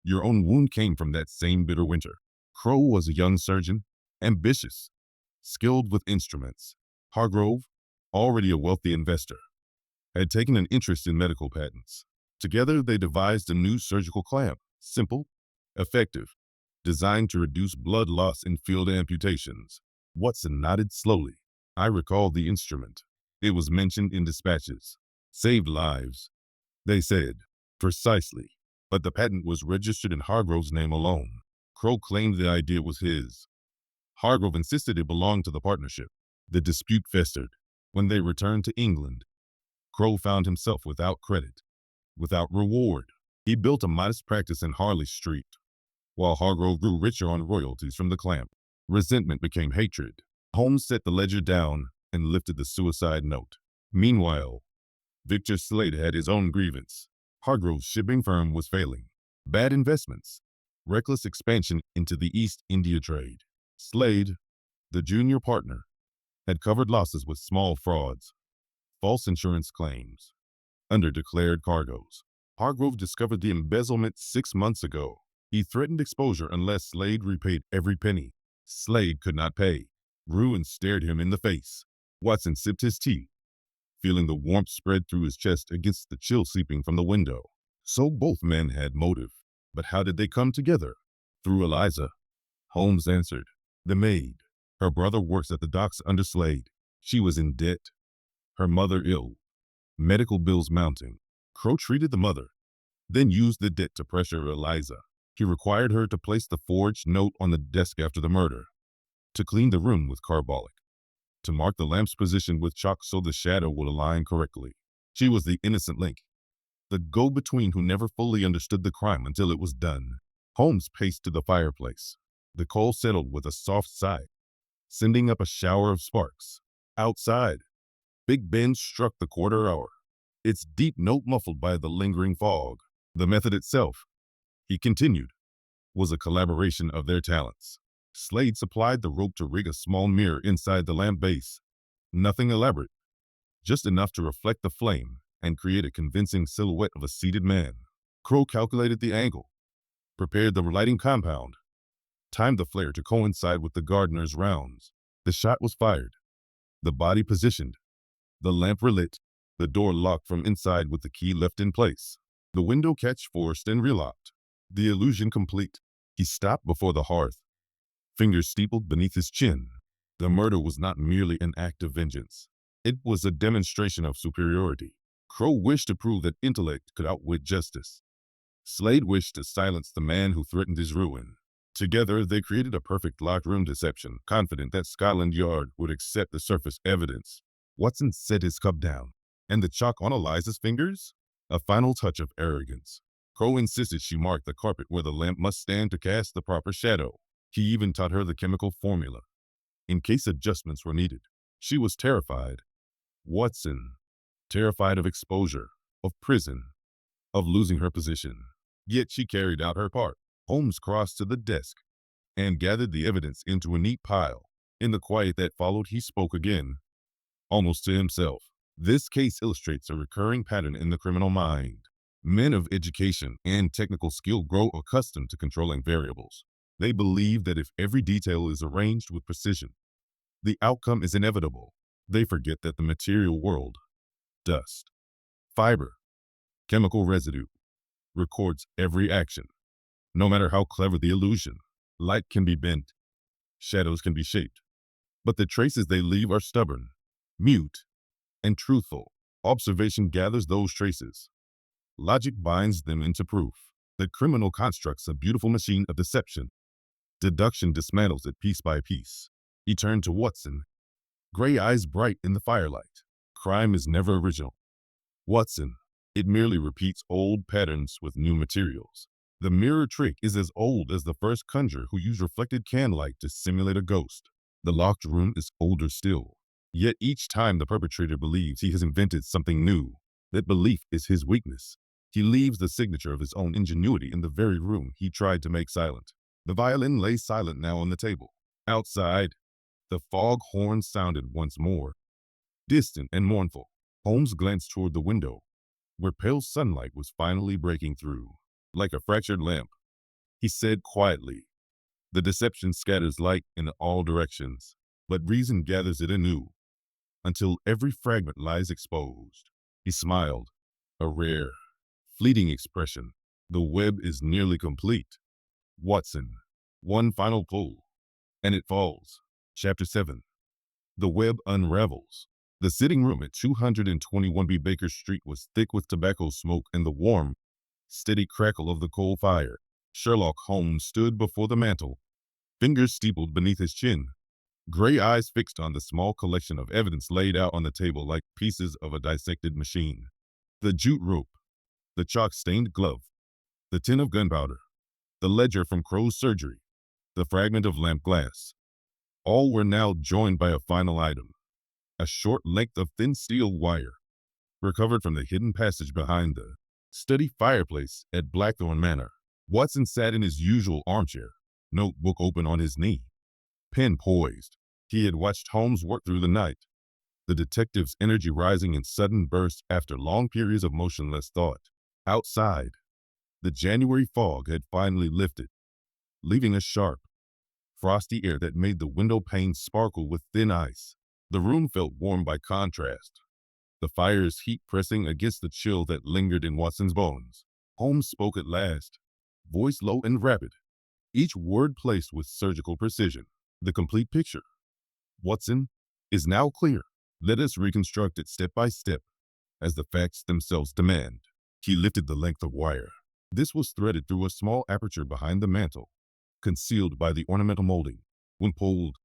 your own wound came from that same bitter winter. Crow was a young surgeon, ambitious, skilled with instruments. Hargrove, already a wealthy investor, had taken an interest in medical patents. Together they devised a new surgical clamp, simple, effective, designed to reduce blood loss in field amputations. Watson nodded slowly. I recall the instrument. It was mentioned in dispatches. Saved lives, they said. Precisely. But the patent was registered in Hargrove's name alone. Crow claimed the idea was his. Hargrove insisted it belonged to the partnership. The dispute festered. When they returned to England, Crow found himself without credit, without reward. He built a modest practice in Harley Street, while Hargrove grew richer on royalties from the clamp. Resentment became hatred. Holmes set the ledger down and lifted the suicide note. Meanwhile, Victor Slade had his own grievance. Hargrove's shipping firm was failing. Bad investments, reckless expansion into the East India trade. Slade, the junior partner, had covered losses with small frauds, false insurance claims, underdeclared cargoes. Hargrove discovered the embezzlement 6 months ago. He threatened exposure unless Slade repaid every penny. Slade could not pay. Ruin stared him in the face. Watson sipped his tea, feeling the warmth spread through his chest against the chill seeping from the window. So both men had motive. But how did they come together? Through Eliza, Holmes answered. The maid. Her brother works at the docks under Slade. She was in debt. Her mother ill. Medical bills mounting. Crow treated the mother, then used the debt to pressure Eliza. He required her to place the forged note on the desk after the murder, to clean the room with carbolic, to mark the lamp's position with chalk so the shadow would align correctly. She was the innocent link, the go-between who never fully understood the crime until it was done. Holmes paced to the fireplace. The coal settled with a soft sigh, sending up a shower of sparks. Outside, Big Ben struck the quarter hour, its deep note muffled by the lingering fog. The method itself, he continued, was a collaboration of their talents. Slade supplied the rope to rig a small mirror inside the lamp base. Nothing elaborate, just enough to reflect the flame and create a convincing silhouette of a seated man. Crow calculated the angle, prepared the lighting compound, timed the flare to coincide with the gardener's rounds. The shot was fired. The body positioned, the lamp relit, the door locked from inside with the key left in place. The window catch forced and relocked. The illusion complete. He stopped before the hearth, fingers steepled beneath his chin. The murder was not merely an act of vengeance. It was a demonstration of superiority. Crow wished to prove that intellect could outwit justice. Slade wished to silence the man who threatened his ruin. Together, they created a perfect locked room deception, confident that Scotland Yard would accept the surface evidence. Watson set his cup down. And the chalk on Eliza's fingers? A final touch of arrogance. Crow insisted she mark the carpet where the lamp must stand to cast the proper shadow. He even taught her the chemical formula, in case adjustments were needed. She was terrified. Watson, terrified of exposure, of prison, of losing her position. Yet she carried out her part. Holmes crossed to the desk and gathered the evidence into a neat pile. In the quiet that followed, he spoke again, almost to himself. This case illustrates a recurring pattern in the criminal mind. Men of education and technical skill grow accustomed to controlling variables. They believe that if every detail is arranged with precision, the outcome is inevitable. They forget that the material world, dust, fiber, chemical residue, records every action. No matter how clever the illusion, light can be bent, shadows can be shaped, but the traces they leave are stubborn, mute, and truthful. Observation gathers those traces. Logic binds them into proof. The criminal constructs a beautiful machine of deception. Deduction dismantles it piece by piece. He turned to Watson, gray eyes bright in the firelight. Crime is never original, Watson. It merely repeats old patterns with new materials. The mirror trick is as old as the first conjurer who used reflected candlelight to simulate a ghost. The locked room is older still. Yet each time the perpetrator believes he has invented something new. That belief is his weakness. He leaves the signature of his own ingenuity in the very room he tried to make silent. The violin lay silent now on the table. Outside, the fog horn sounded once more, distant and mournful. Holmes glanced toward the window, where pale sunlight was finally breaking through. Like a fractured lamp, he said quietly, the deception scatters light in all directions, but reason gathers it anew, until every fragment lies exposed. He smiled, a rare, fleeting expression. The web is nearly complete. Watson, one final pull, and it falls. Chapter 7. The web unravels. The sitting room at 221B Baker Street was thick with tobacco smoke and the warm, steady crackle of the coal fire. Sherlock Holmes stood before the mantel, fingers steepled beneath his chin, gray eyes fixed on the small collection of evidence laid out on the table like pieces of a dissected machine. The jute rope, the chalk-stained glove, the tin of gunpowder, the ledger from Crow's surgery, the fragment of lamp glass. All were now joined by a final item, a short length of thin steel wire, recovered from the hidden passage behind the study fireplace at Blackthorn Manor. Watson sat in his usual armchair, notebook open on his knee, pen poised. He had watched Holmes work through the night, the detective's energy rising in sudden bursts after long periods of motionless thought. Outside, the January fog had finally lifted, leaving a sharp, frosty air that made the window panes sparkle with thin ice. The room felt warm by contrast, the fire's heat pressing against the chill that lingered in Watson's bones. Holmes spoke at last, voice low and rapid, each word placed with surgical precision. The complete picture, Watson, is now clear. Let us reconstruct it step by step, as the facts themselves demand. He lifted the length of wire. This was threaded through a small aperture behind the mantel, concealed by the ornamental molding. When pulled,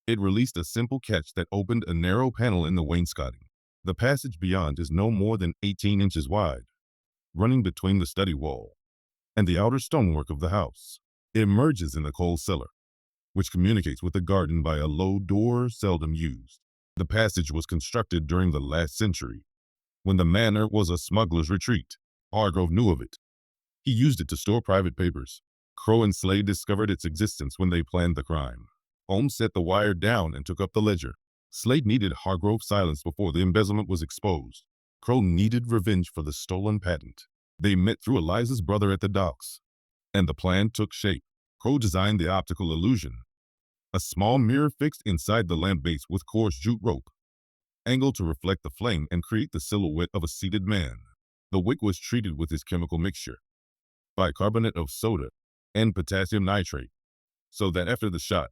it released a simple catch that opened a narrow panel in the wainscoting. The passage beyond is no more than 18 inches wide, running between the study wall and the outer stonework of the house. It emerges in the coal cellar, which communicates with the garden by a low door seldom used. The passage was constructed during the last century, when the manor was a smuggler's retreat. Hargrove knew of it. He used it to store private papers. Crow and Slade discovered its existence when they planned the crime. Holmes set the wire down and took up the ledger. Slade needed Hargrove's silence before the embezzlement was exposed. Crow needed revenge for the stolen patent. They met through Eliza's brother at the docks, and the plan took shape. Crow designed the optical illusion, a small mirror fixed inside the lamp base with coarse jute rope. angled to reflect the flame and create the silhouette of a seated man. The wick was treated with this chemical mixture, bicarbonate of soda and potassium nitrate, so that after the shot,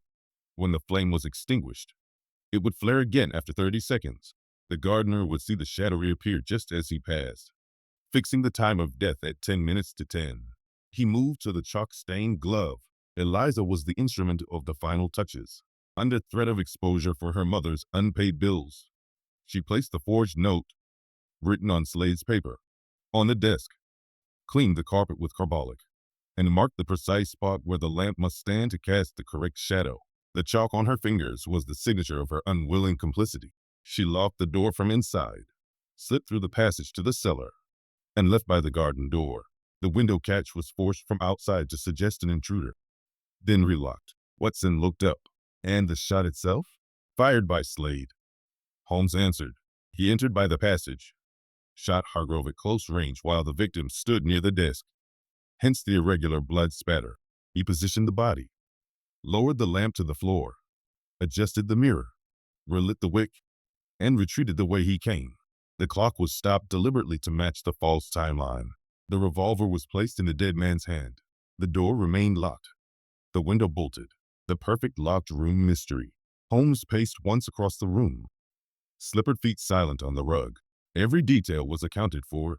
when the flame was extinguished, it would flare again after 30 seconds. The gardener would see the shadow reappear just as he passed, fixing the time of death at 10 minutes to 10. He moved to the chalk-stained glove. Eliza was the instrument of the final touches. Under threat of exposure for her mother's unpaid bills, she placed the forged note, written on Slade's paper, on the desk, cleaned the carpet with carbolic, and marked the precise spot where the lamp must stand to cast the correct shadow. The chalk on her fingers was the signature of her unwilling complicity. She locked the door from inside, slipped through the passage to the cellar, and left by the garden door. The window catch was forced from outside to suggest an intruder, then relocked. Watson looked up. And the shot itself? Fired by Slade. Holmes answered. He entered by the passage, shot Hargrove at close range while the victim stood near the desk, hence the irregular blood spatter. He positioned the body, lowered the lamp to the floor, adjusted the mirror, relit the wick, and retreated the way he came. The clock was stopped deliberately to match the false timeline. The revolver was placed in the dead man's hand. The door remained locked. The window bolted. The perfect locked room mystery. Holmes paced once across the room, slippered feet silent on the rug. Every detail was accounted for,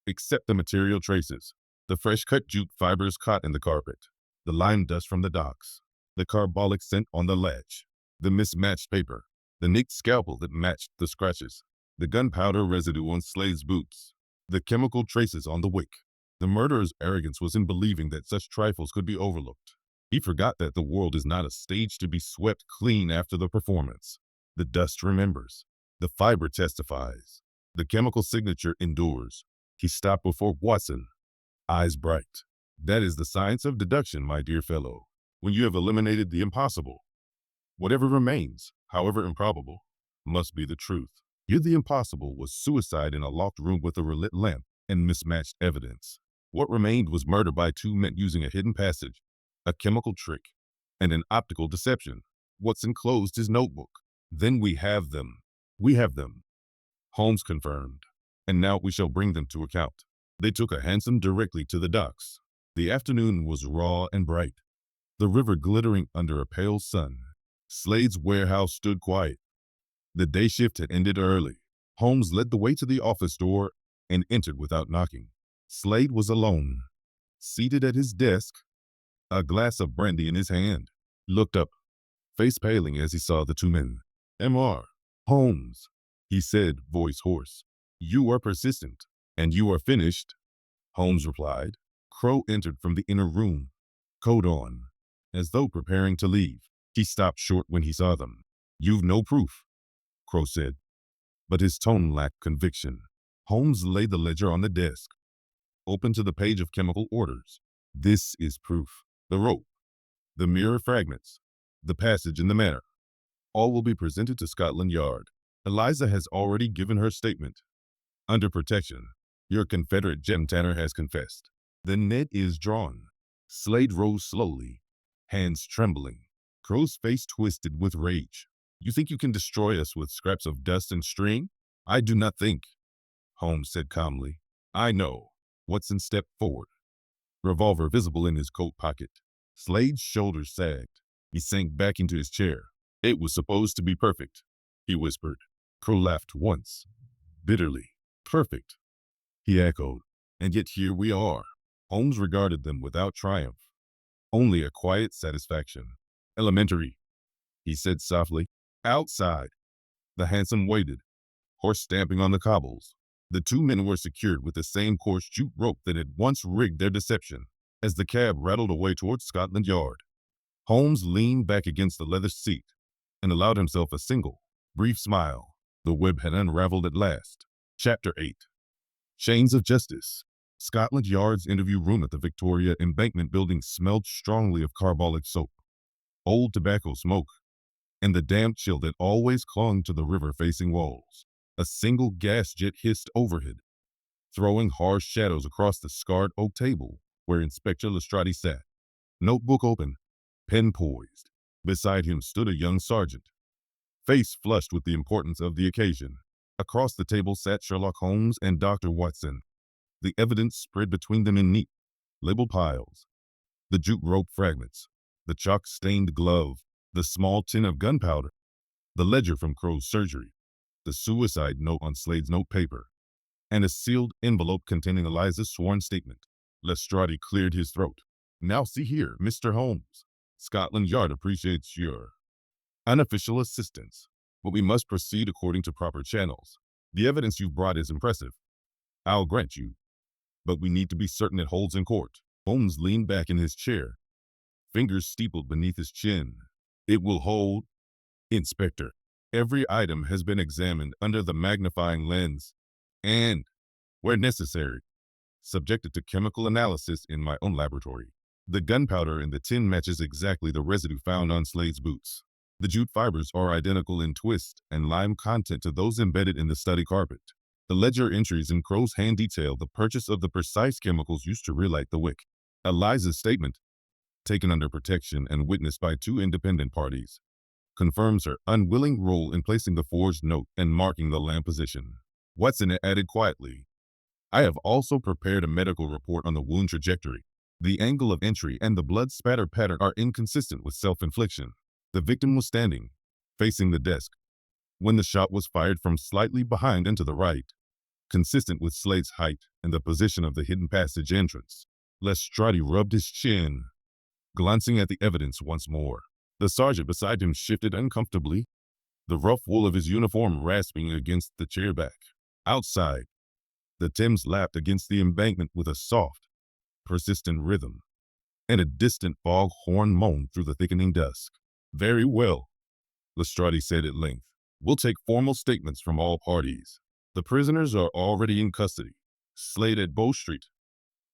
except the material traces. The fresh-cut jute fibers caught in the carpet, the lime dust from the docks, the carbolic scent on the latch, the mismatched paper, the nicked scalpel that matched the scratches, the gunpowder residue on Slade's boots, the chemical traces on the wick. The murderer's arrogance was in believing that such trifles could be overlooked. He forgot that the world is not a stage to be swept clean after the performance. The dust remembers. The fiber testifies. The chemical signature endures. He stopped before Watson, eyes bright. That is the science of deduction, my dear fellow. When you have eliminated the impossible, whatever remains, however improbable, must be the truth. Here the impossible was suicide in a locked room with a relit lamp and mismatched evidence. What remained was murder by two men using a hidden passage, a chemical trick, and an optical deception. Watson closed his notebook. Then we have them. We have them, Holmes confirmed. And now we shall bring them to account. They took a hansom directly to the docks. The afternoon was raw and bright, the river glittering under a pale sun. Slade's warehouse stood quiet. The day shift had ended early. Holmes led the way to the office door and entered without knocking. Slade was alone, seated at his desk, a glass of brandy in his hand. Looked up, face paling as he saw the two men. "M.R. Holmes," he said, voice hoarse. "You are persistent, and you are finished," Holmes replied. Crow entered from the inner room, coat on, as though preparing to leave. He stopped short when he saw them. "You've no proof," Crow said, but his tone lacked conviction. Holmes laid the ledger on the desk, open to the page of chemical orders. "This is proof. The rope, the mirror fragments, the passage in the manor. All will be presented to Scotland Yard. Eliza has already given her statement. Under protection, your Confederate gem tanner has confessed. The net is drawn." Slade rose slowly, hands trembling. Crow's face twisted with rage. "You think you can destroy us with scraps of dust and string?" "I do not think," Holmes said calmly. "I know." Watson stepped forward, revolver visible in his coat pocket. Slade's shoulders sagged. He sank back into his chair. "It was supposed to be perfect," he whispered. Crow laughed once, bitterly. "Perfect," he echoed. "And yet here we are." Holmes regarded them without triumph, only a quiet satisfaction. "Elementary," he said softly. Outside, the hansom waited, horse stamping on the cobbles. The two men were secured with the same coarse jute rope that had once rigged their deception. As the cab rattled away towards Scotland Yard, Holmes leaned back against the leather seat and allowed himself a single, brief smile. The web had unraveled at last. Chapter 8. Chains of Justice. Scotland Yard's interview room at the Victoria Embankment building smelled strongly of carbolic soap, old tobacco smoke, and the damp chill that always clung to the river-facing walls. A single gas jet hissed overhead, throwing harsh shadows across the scarred oak table where Inspector Lestrade sat, notebook open, pen poised. Beside him stood a young sergeant, face flushed with the importance of the occasion. Across the table sat Sherlock Holmes and Dr. Watson. The evidence spread between them in neat, labeled piles. The jute rope fragments, the chalk-stained glove, the small tin of gunpowder, the ledger from Crow's surgery, the suicide note on Slade's notepaper, and a sealed envelope containing Eliza's sworn statement. Lestrade cleared his throat. Now see here, Mr. Holmes. Scotland Yard appreciates your unofficial assistance, but we must proceed according to proper channels. The evidence you've brought is impressive, I'll grant you, but we need to be certain it holds in court. Holmes leaned back in his chair, fingers steepled beneath his chin. It will hold, Inspector. Every item has been examined under the magnifying lens and, where necessary, subjected to chemical analysis in my own laboratory. The gunpowder in the tin matches exactly the residue found on Slade's boots. The jute fibers are identical in twist and lime content to those embedded in the study carpet. The ledger entries in Crow's hand detail the purchase of the precise chemicals used to relight the wick. Eliza's statement, taken under protection and witnessed by two independent parties, confirms her unwilling role in placing the forged note and marking the lamp position. Watson added quietly, I have also prepared a medical report on the wound trajectory. The angle of entry and the blood spatter pattern are inconsistent with self-infliction. The victim was standing, facing the desk, when the shot was fired from slightly behind and to the right, consistent with Slade's height and the position of the hidden passage entrance. Lestrade rubbed his chin, glancing at the evidence once more. The sergeant beside him shifted uncomfortably, the rough wool of his uniform rasping against the chair back. Outside, the Thames lapped against the embankment with a soft, persistent rhythm, and a distant fog-horn moaned through the thickening dusk. Very well, Lestrade said at length. We'll take formal statements from all parties. The prisoners are already in custody. Slade at Bow Street,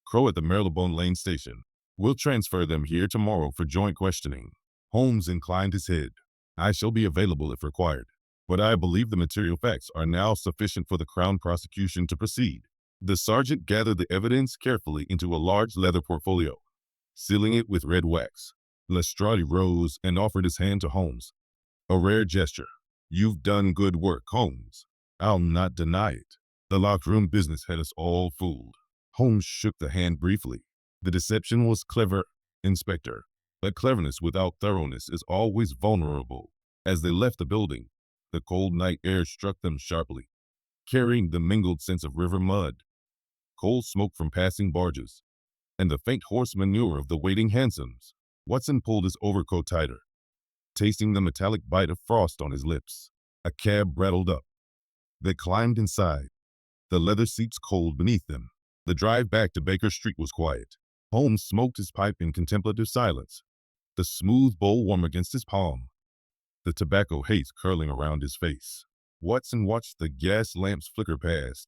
Crow at the Marylebone Lane station. We'll transfer them here tomorrow for joint questioning. Holmes inclined his head. I shall be available if required, but I believe the material facts are now sufficient for the Crown prosecution to proceed. The sergeant gathered the evidence carefully into a large leather portfolio, sealing it with red wax. Lestrade rose and offered his hand to Holmes, a rare gesture. You've done good work, Holmes. I'll not deny it. The locked room business had us all fooled. Holmes shook the hand briefly. The deception was clever, Inspector, but cleverness without thoroughness is always vulnerable. As they left the building, the cold night air struck them sharply, carrying the mingled scents of river mud, cold smoke from passing barges, and the faint horse manure of the waiting hansoms. Watson pulled his overcoat tighter, tasting the metallic bite of frost on his lips. A cab rattled up. They climbed inside, the leather seats cold beneath them. The drive back to Baker Street was quiet. Holmes smoked his pipe in contemplative silence, the smooth bowl warm against his palm, the tobacco haze curling around his face. Watson watched the gas lamps flicker past,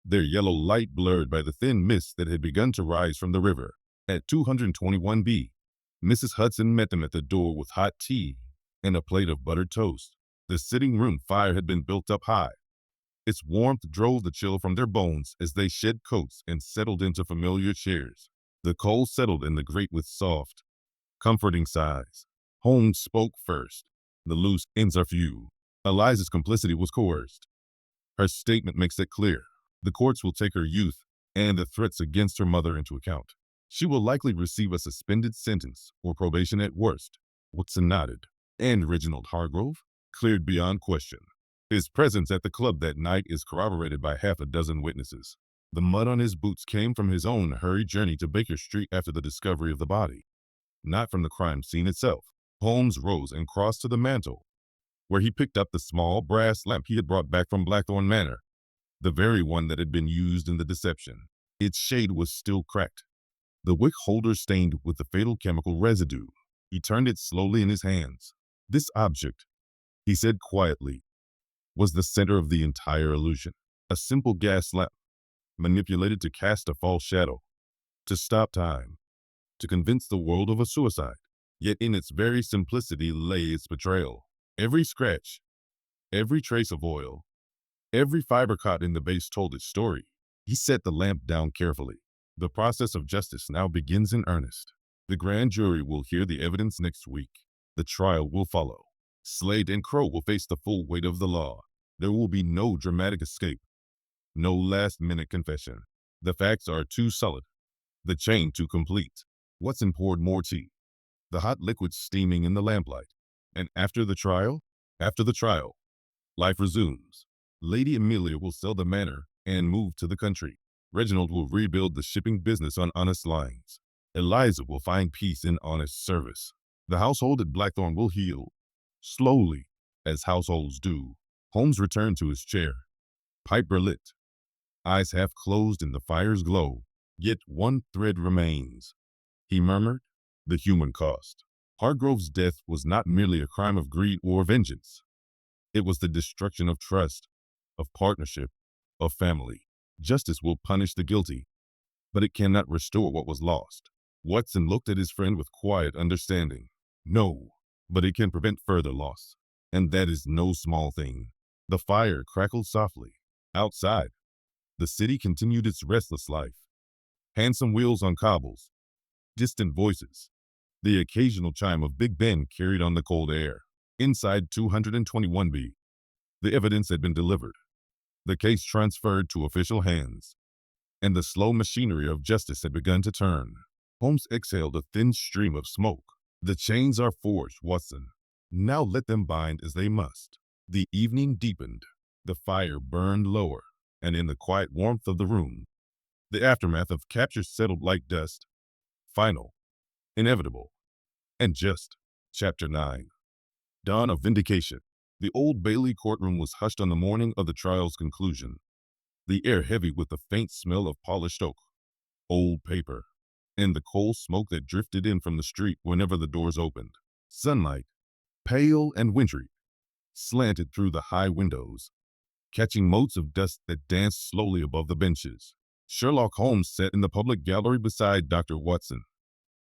their yellow light blurred by the thin mist that had begun to rise from the river. At 221B, Mrs. Hudson met them at the door with hot tea and a plate of buttered toast. The sitting room fire had been built up high. Its warmth drove the chill from their bones as they shed coats and settled into familiar chairs. The coal settled in the grate with soft, comforting sighs. Holmes spoke first. The loose ends are few. Eliza's complicity was coerced. Her statement makes it clear. The courts will take her youth and the threats against her mother into account. She will likely receive a suspended sentence or probation at worst. Watson nodded. And Reginald Hargrove? Cleared beyond question. His presence at the club that night is corroborated by half a dozen witnesses. The mud on his boots came from his own hurried journey to Baker Street after the discovery of the body, not from the crime scene itself. Holmes rose and crossed to the mantel, where he picked up the small brass lamp he had brought back from Blackthorn Manor, the very one that had been used in the deception. Its shade was still cracked, the wick holder stained with the fatal chemical residue. He turned it slowly in his hands. This object, he said quietly, was the center of the entire illusion. A simple gas lamp, manipulated to cast a false shadow, to stop time, to convince the world of a suicide. Yet in its very simplicity lay its betrayal. Every scratch, every trace of oil, every fiber caught in the base told its story. He set the lamp down carefully. The process of justice now begins in earnest. The grand jury will hear the evidence next week. The trial will follow. Slade and Crow will face the full weight of the law. There will be no dramatic escape, no last-minute confession. The facts are too solid, the chain too complete. Watson poured more tea, the hot liquid steaming in the lamplight. And after the trial, life resumes. Lady Amelia will sell the manor and move to the country. Reginald will rebuild the shipping business on honest lines. Eliza will find peace in honest service. The household at Blackthorn will heal, slowly, as households do. Holmes returned to his chair, pipe lit, eyes half closed in the fire's glow. Yet one thread remains, he murmured, the human cost. Hargrove's death was not merely a crime of greed or vengeance. It was the destruction of trust, of partnership, of family. Justice will punish the guilty, but it cannot restore what was lost. Watson looked at his friend with quiet understanding. No, but it can prevent further loss, and that is no small thing. The fire crackled softly. Outside, the city continued its restless life. Handsome wheels on cobbles, distant voices, the occasional chime of Big Ben carried on the cold air. Inside 221B, the evidence had been delivered, the case transferred to official hands, and the slow machinery of justice had begun to turn. Holmes exhaled a thin stream of smoke. The chains are forged, Watson. Now let them bind as they must. The evening deepened. The fire burned lower, and in the quiet warmth of the room, the aftermath of capture settled like dust. Final, inevitable, and just. Chapter 9. Dawn of Vindication. The Old Bailey courtroom was hushed on the morning of the trial's conclusion, the air heavy with the faint smell of polished oak, old paper, and the coal smoke that drifted in from the street whenever the doors opened. Sunlight, pale and wintry, slanted through the high windows, catching motes of dust that danced slowly above the benches. Sherlock Holmes sat in the public gallery beside Dr. Watson,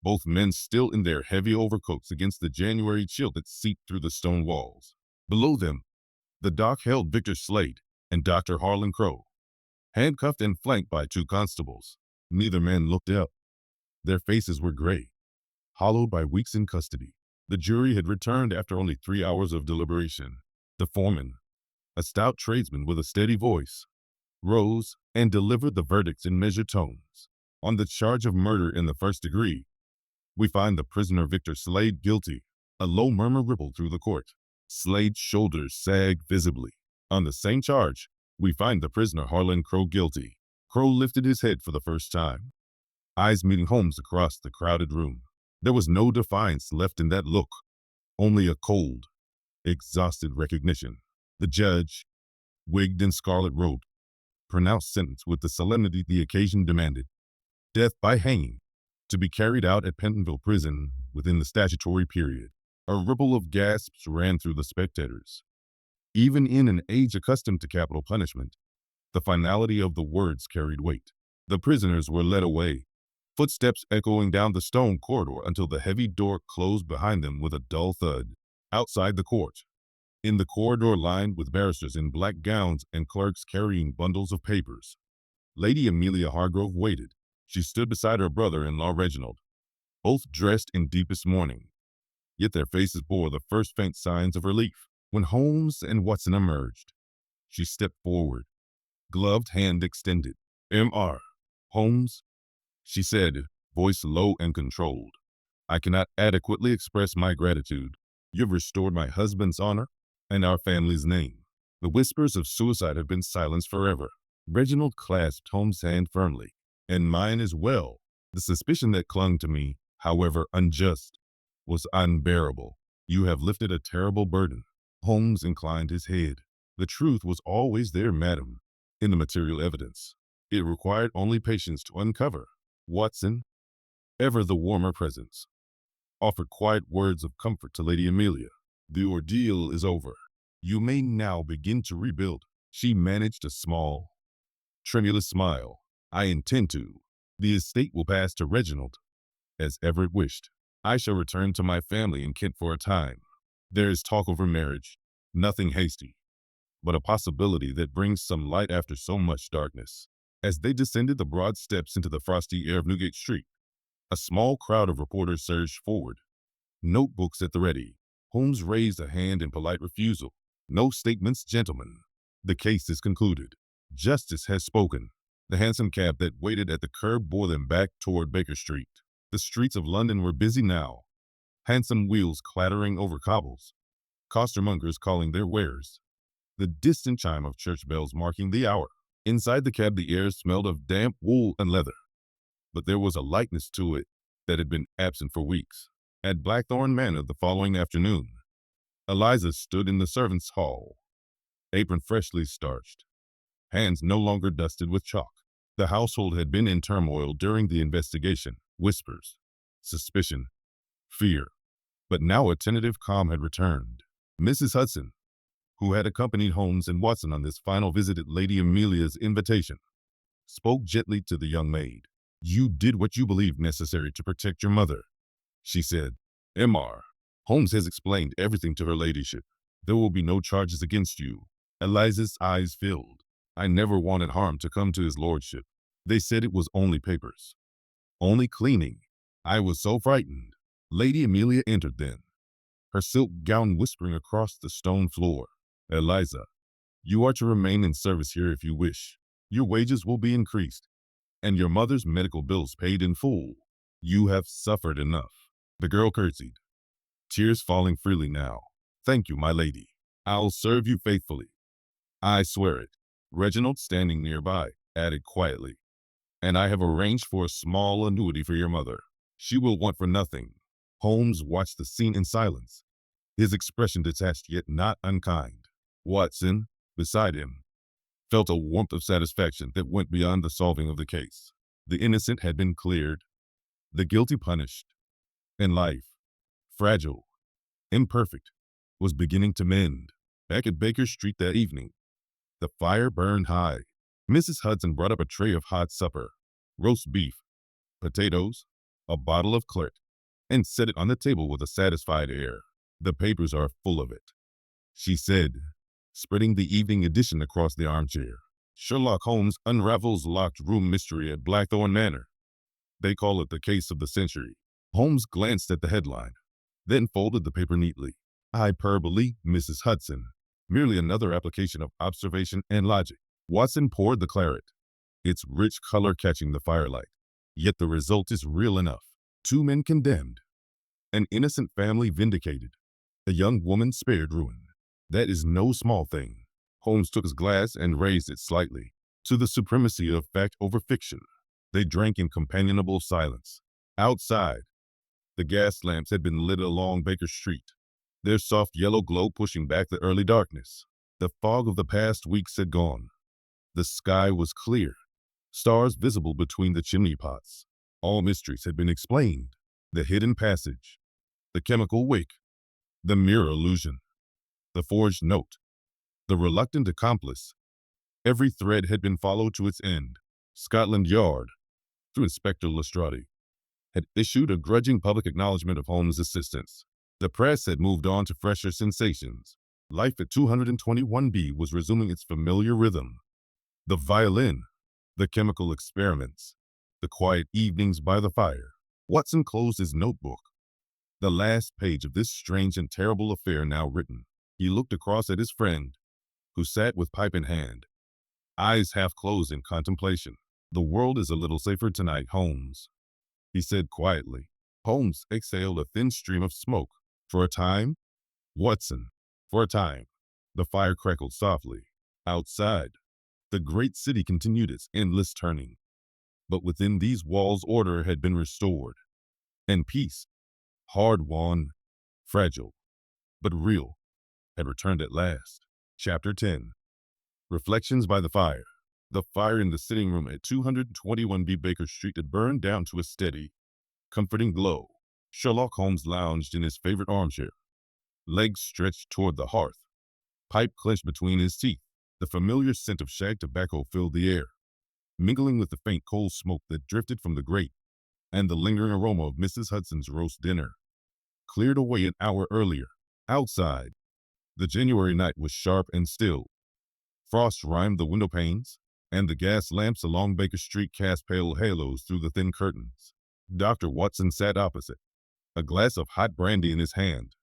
both men still in their heavy overcoats against the January chill that seeped through the stone walls. Below them, the dock held Victor Slade and Dr. Harlan Crow, handcuffed and flanked by two constables. Neither man looked up. Their faces were gray, hollowed by weeks in custody. The jury had returned after only 3 hours of deliberation. The foreman, a stout tradesman with a steady voice, rose and delivered the verdicts in measured tones. On the charge of murder in the first degree, we find the prisoner Victor Slade guilty. A low murmur rippled through the court. Slade's shoulders sagged visibly. On the same charge, we find the prisoner Harlan Crow guilty. Crow lifted his head for the first time, eyes meeting Holmes across the crowded room. There was no defiance left in that look, only a cold, exhausted recognition. The judge, wigged in scarlet robe, pronounced sentence with the solemnity the occasion demanded. Death by hanging, to be carried out at Pentonville Prison within the statutory period. A ripple of gasps ran through the spectators. Even in an age accustomed to capital punishment, the finality of the words carried weight. The prisoners were led away, footsteps echoing down the stone corridor until the heavy door closed behind them with a dull thud. Outside the court, in the corridor lined with barristers in black gowns and clerks carrying bundles of papers, Lady Amelia Hargrove waited. She stood beside her brother-in-law Reginald, both dressed in deepest mourning, yet their faces bore the first faint signs of relief. When Holmes and Watson emerged, she stepped forward, gloved hand extended. "M.R. Holmes," she said, voice low and controlled. "I cannot adequately express my gratitude. You've restored my husband's honor and our family's name. The whispers of suicide have been silenced forever." Reginald clasped Holmes' hand firmly. "And mine as well. The suspicion that clung to me, however unjust, was unbearable. You have lifted a terrible burden." Holmes inclined his head. "The truth was always there, madam, in the material evidence. It required only patience to uncover." Watson, ever the warmer presence, offered quiet words of comfort to Lady Amelia. "The ordeal is over. You may now begin to rebuild." She managed a small, tremulous smile. "I intend to. The estate will pass to Reginald, as Everett wished. I shall return to my family in Kent for a time. There is talk over marriage, nothing hasty, but a possibility that brings some light after so much darkness." As they descended the broad steps into the frosty air of Newgate Street, a small crowd of reporters surged forward, notebooks at the ready. Holmes raised a hand in polite refusal. No statements, gentlemen. The case is concluded. Justice has spoken. The hansom cab that waited at the curb bore them back toward Baker Street. The streets of London were busy now, handsome wheels clattering over cobbles, costermongers calling their wares, the distant chime of church bells marking the hour. Inside the cab the air smelled of damp wool and leather, but there was a lightness to it that had been absent for weeks. At Blackthorn Manor the following afternoon, Eliza stood in the servants' hall, apron freshly starched, hands no longer dusted with chalk. The household had been in turmoil during the investigation, whispers, suspicion, fear, but now a tentative calm had returned. Mrs. Hudson, who had accompanied Holmes and Watson on this final visit at Lady Amelia's invitation, spoke gently to the young maid. "You did what you believed necessary to protect your mother," she said. "Mr. Holmes has explained everything to her ladyship. There will be no charges against you." Eliza's eyes filled. "I never wanted harm to come to his lordship. They said it was only papers. Only cleaning. I was so frightened." Lady Amelia entered then, her silk gown whispering across the stone floor. "Eliza, you are to remain in service here if you wish. Your wages will be increased, and your mother's medical bills paid in full. You have suffered enough." The girl curtsied, tears falling freely now. "Thank you, my lady. I'll serve you faithfully. I swear it." Reginald, standing nearby, added quietly, "And I have arranged for a small annuity for your mother. She will want for nothing." Holmes watched the scene in silence, his expression detached yet not unkind. Watson, beside him, felt a warmth of satisfaction that went beyond the solving of the case. The innocent had been cleared, the guilty punished, and life, fragile, imperfect, was beginning to mend. Back at Baker Street that evening, the fire burned high. Mrs. Hudson brought up a tray of hot supper, roast beef, potatoes, a bottle of claret, and set it on the table with a satisfied air. "The papers are full of it," she said, spreading the evening edition across the armchair. "Sherlock Holmes unravels locked room mystery at Blackthorn Manor. They call it the case of the century." Holmes glanced at the headline, then folded the paper neatly. "Hyperbole, Mrs. Hudson. Merely another application of observation and logic." Watson poured the claret, its rich color catching the firelight. "Yet the result is real enough. 2 men condemned, an innocent family vindicated, a young woman spared ruin. That is no small thing." Holmes took his glass and raised it slightly. "To the supremacy of fact over fiction." They drank in companionable silence. Outside, the gas lamps had been lit along Baker Street, their soft yellow glow pushing back the early darkness. The fog of the past weeks had gone. The sky was clear, stars visible between the chimney pots. All mysteries had been explained. The hidden passage, the chemical wick, the mirror illusion, the forged note, the reluctant accomplice. Every thread had been followed to its end. Scotland Yard, through Inspector Lestrade, had issued a grudging public acknowledgement of Holmes' assistance. The press had moved on to fresher sensations. Life at 221B was resuming its familiar rhythm. The violin, the chemical experiments, the quiet evenings by the fire. Watson closed his notebook. The last page of this strange and terrible affair now written. He looked across at his friend, who sat with pipe in hand, eyes half closed in contemplation. "The world is a little safer tonight, Holmes," he said quietly. Holmes exhaled a thin stream of smoke. "For a time, Watson, for a time." The fire crackled softly. Outside, the great city continued its endless turning. But within these walls order had been restored, and peace, hard-won, fragile, but real, had returned at last. Chapter 10. Reflections by the Fire. The fire in the sitting room at 221B Baker Street had burned down to a steady, comforting glow. Sherlock Holmes lounged in his favorite armchair, legs stretched toward the hearth, pipe clenched between his teeth. The familiar scent of shag tobacco filled the air, mingling with the faint coal smoke that drifted from the grate, and the lingering aroma of Mrs. Hudson's roast dinner, cleared away an hour earlier. Outside, the January night was sharp and still. Frost rimed the window panes, and the gas lamps along Baker Street cast pale halos through the thin curtains. Dr. Watson sat opposite, a glass of hot brandy in his hand.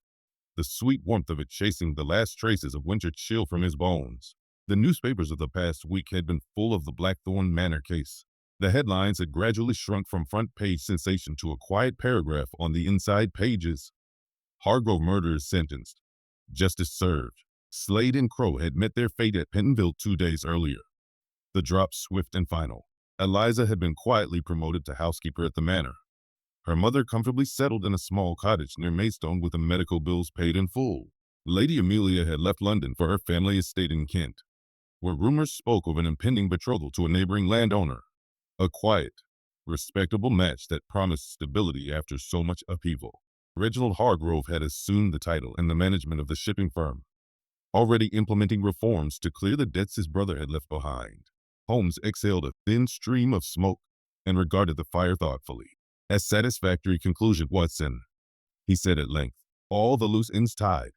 the sweet warmth of it chasing the last traces of winter chill from his bones. The newspapers of the past week had been full of the Blackthorn Manor case. The headlines had gradually shrunk from front-page sensation to a quiet paragraph on the inside pages. Hargrove murderers sentenced. Justice served. Slade and Crow had met their fate at Pentonville 2 days earlier. The drop swift and final. Eliza had been quietly promoted to housekeeper at the manor. Her mother comfortably settled in a small cottage near Maidstone with the medical bills paid in full. Lady Amelia had left London for her family estate in Kent, where rumors spoke of an impending betrothal to a neighboring landowner. A quiet, respectable match that promised stability after so much upheaval. Reginald Hargrove had assumed the title and the management of the shipping firm, already implementing reforms to clear the debts his brother had left behind. Holmes exhaled a thin stream of smoke and regarded the fire thoughtfully. A satisfactory conclusion, Watson, he said at length. All the loose ends tied,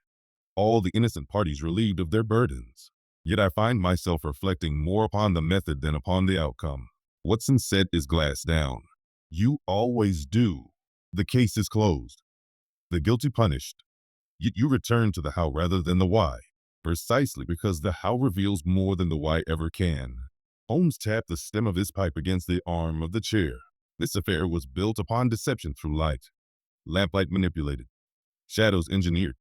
all the innocent parties relieved of their burdens. Yet I find myself reflecting more upon the method than upon the outcome. Watson said his glass down. You always do. The case is closed. The guilty punished. Yet you return to the how rather than the why, precisely because the how reveals more than the why ever can. Holmes tapped the stem of his pipe against the arm of the chair. This affair was built upon deception through light, lamplight manipulated, shadows engineered,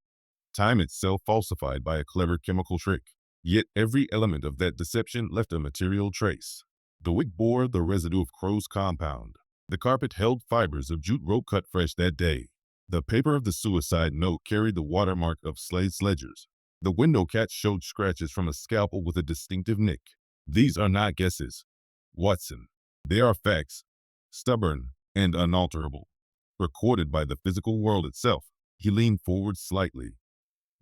time itself falsified by a clever chemical trick. Yet every element of that deception left a material trace. The wick bore the residue of Crow's compound. The carpet held fibers of jute rope cut fresh that day. The paper of the suicide note carried the watermark of Slade's ledgers. The window catch showed scratches from a scalpel with a distinctive nick. These are not guesses, Watson. They are facts, stubborn and unalterable, recorded by the physical world itself. He leaned forward slightly,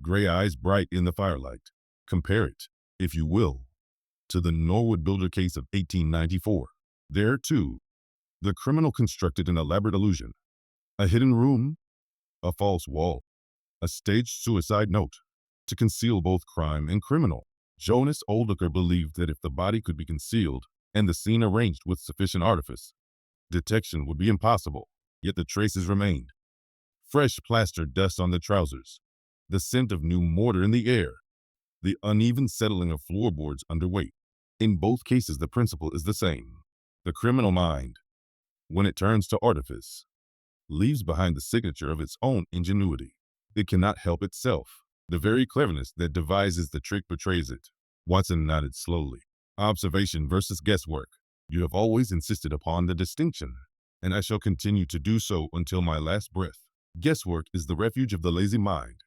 gray eyes bright in the firelight. Compare it, if you will, to the Norwood Builder case of 1894. There, too, the criminal constructed an elaborate illusion. A hidden room, a false wall, a staged suicide note, to conceal both crime and criminal. Jonas Oldaker believed that if the body could be concealed and the scene arranged with sufficient artifice, detection would be impossible. Yet the traces remained. Fresh plastered dust on the trousers, the scent of new mortar in the air, the uneven settling of floorboards under weight. In both cases, the principle is the same. The criminal mind, when it turns to artifice, leaves behind the signature of its own ingenuity. It cannot help itself. The very cleverness that devises the trick betrays it. Watson nodded slowly. Observation versus guesswork. You have always insisted upon the distinction, and I shall continue to do so until my last breath. Guesswork is the refuge of the lazy mind.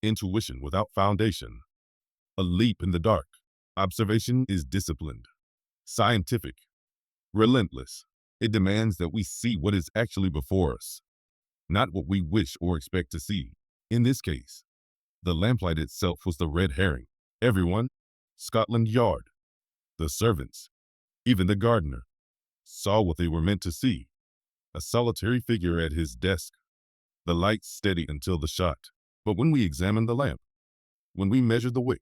Intuition without foundation. A leap in the dark. Observation is disciplined, scientific, relentless. It demands that we see what is actually before us, not what we wish or expect to see. In this case, the lamplight itself was the red herring. Everyone, Scotland Yard, the servants, even the gardener, saw what they were meant to see. A solitary figure at his desk, the light steady until the shot. But when we examined the lamp, when we measured the wick,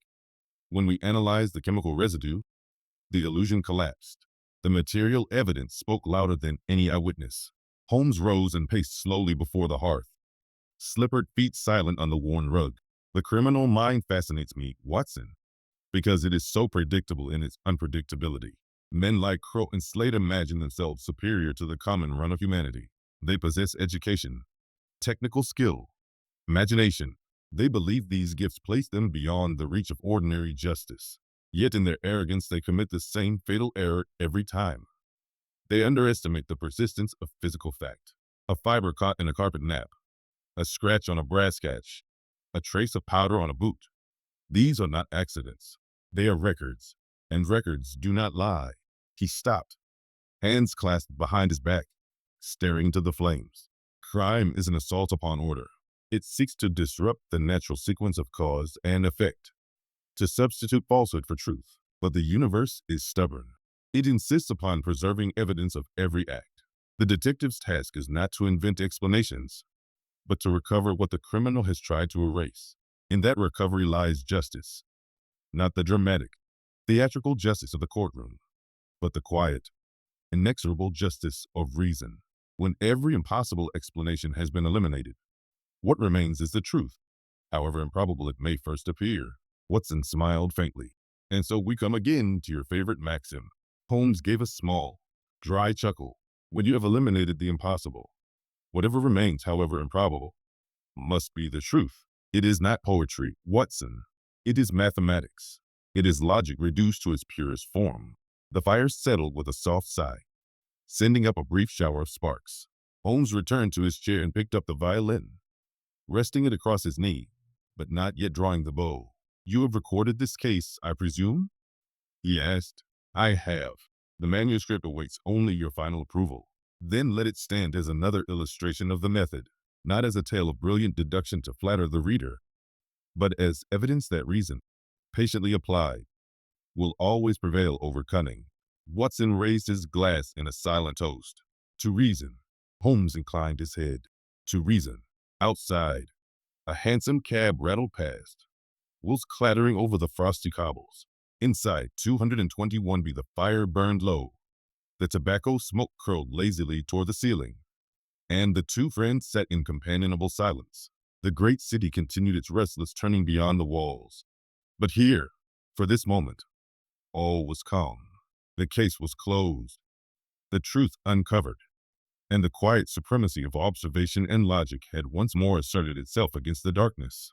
when we analyzed the chemical residue, the illusion collapsed. The material evidence spoke louder than any eyewitness. Holmes rose and paced slowly before the hearth, slippered feet silent on the worn rug. The criminal mind fascinates me, Watson, because it is so predictable in its unpredictability. Men like Crow and Slade imagine themselves superior to the common run of humanity. They possess education, technical skill, imagination. They believe these gifts place them beyond the reach of ordinary justice. Yet in their arrogance, they commit the same fatal error every time. They underestimate the persistence of physical fact. A fiber caught in a carpet nap, a scratch on a brass catch, a trace of powder on a boot. These are not accidents. They are records, and records do not lie. He stopped, hands clasped behind his back, staring into the flames. Crime is an assault upon order. It seeks to disrupt the natural sequence of cause and effect, to substitute falsehood for truth. But the universe is stubborn. It insists upon preserving evidence of every act. The detective's task is not to invent explanations, but to recover what the criminal has tried to erase. In that recovery lies justice, not the dramatic, theatrical justice of the courtroom, but the quiet, inexorable justice of reason. When every impossible explanation has been eliminated, what remains is the truth. however improbable it may first appear. Watson smiled faintly. And so we come again to your favorite maxim. Holmes gave a small, dry chuckle. When you have eliminated the impossible, whatever remains, however improbable, must be the truth. It is not poetry, Watson. It is mathematics. It is logic reduced to its purest form. The fire settled with a soft sigh, sending up a brief shower of sparks. Holmes returned to his chair and picked up the violin, resting it across his knee, but not yet drawing the bow. You have recorded this case, I presume? He asked. I have. The manuscript awaits only your final approval. Then let it stand as another illustration of the method, not as a tale of brilliant deduction to flatter the reader, but as evidence that reason, patiently applied, will always prevail over cunning. Watson raised his glass in a silent toast. To reason. Holmes inclined his head. To reason. Outside, a hansom cab rattled past, wheels clattering over the frosty cobbles. Inside 221B, the fire burned low. The tobacco smoke curled lazily toward the ceiling, and the two friends sat in companionable silence. The great city continued its restless turning beyond the walls. But here, for this moment, all was calm. The case was closed, the truth uncovered, and the quiet supremacy of observation and logic had once more asserted itself against the darkness.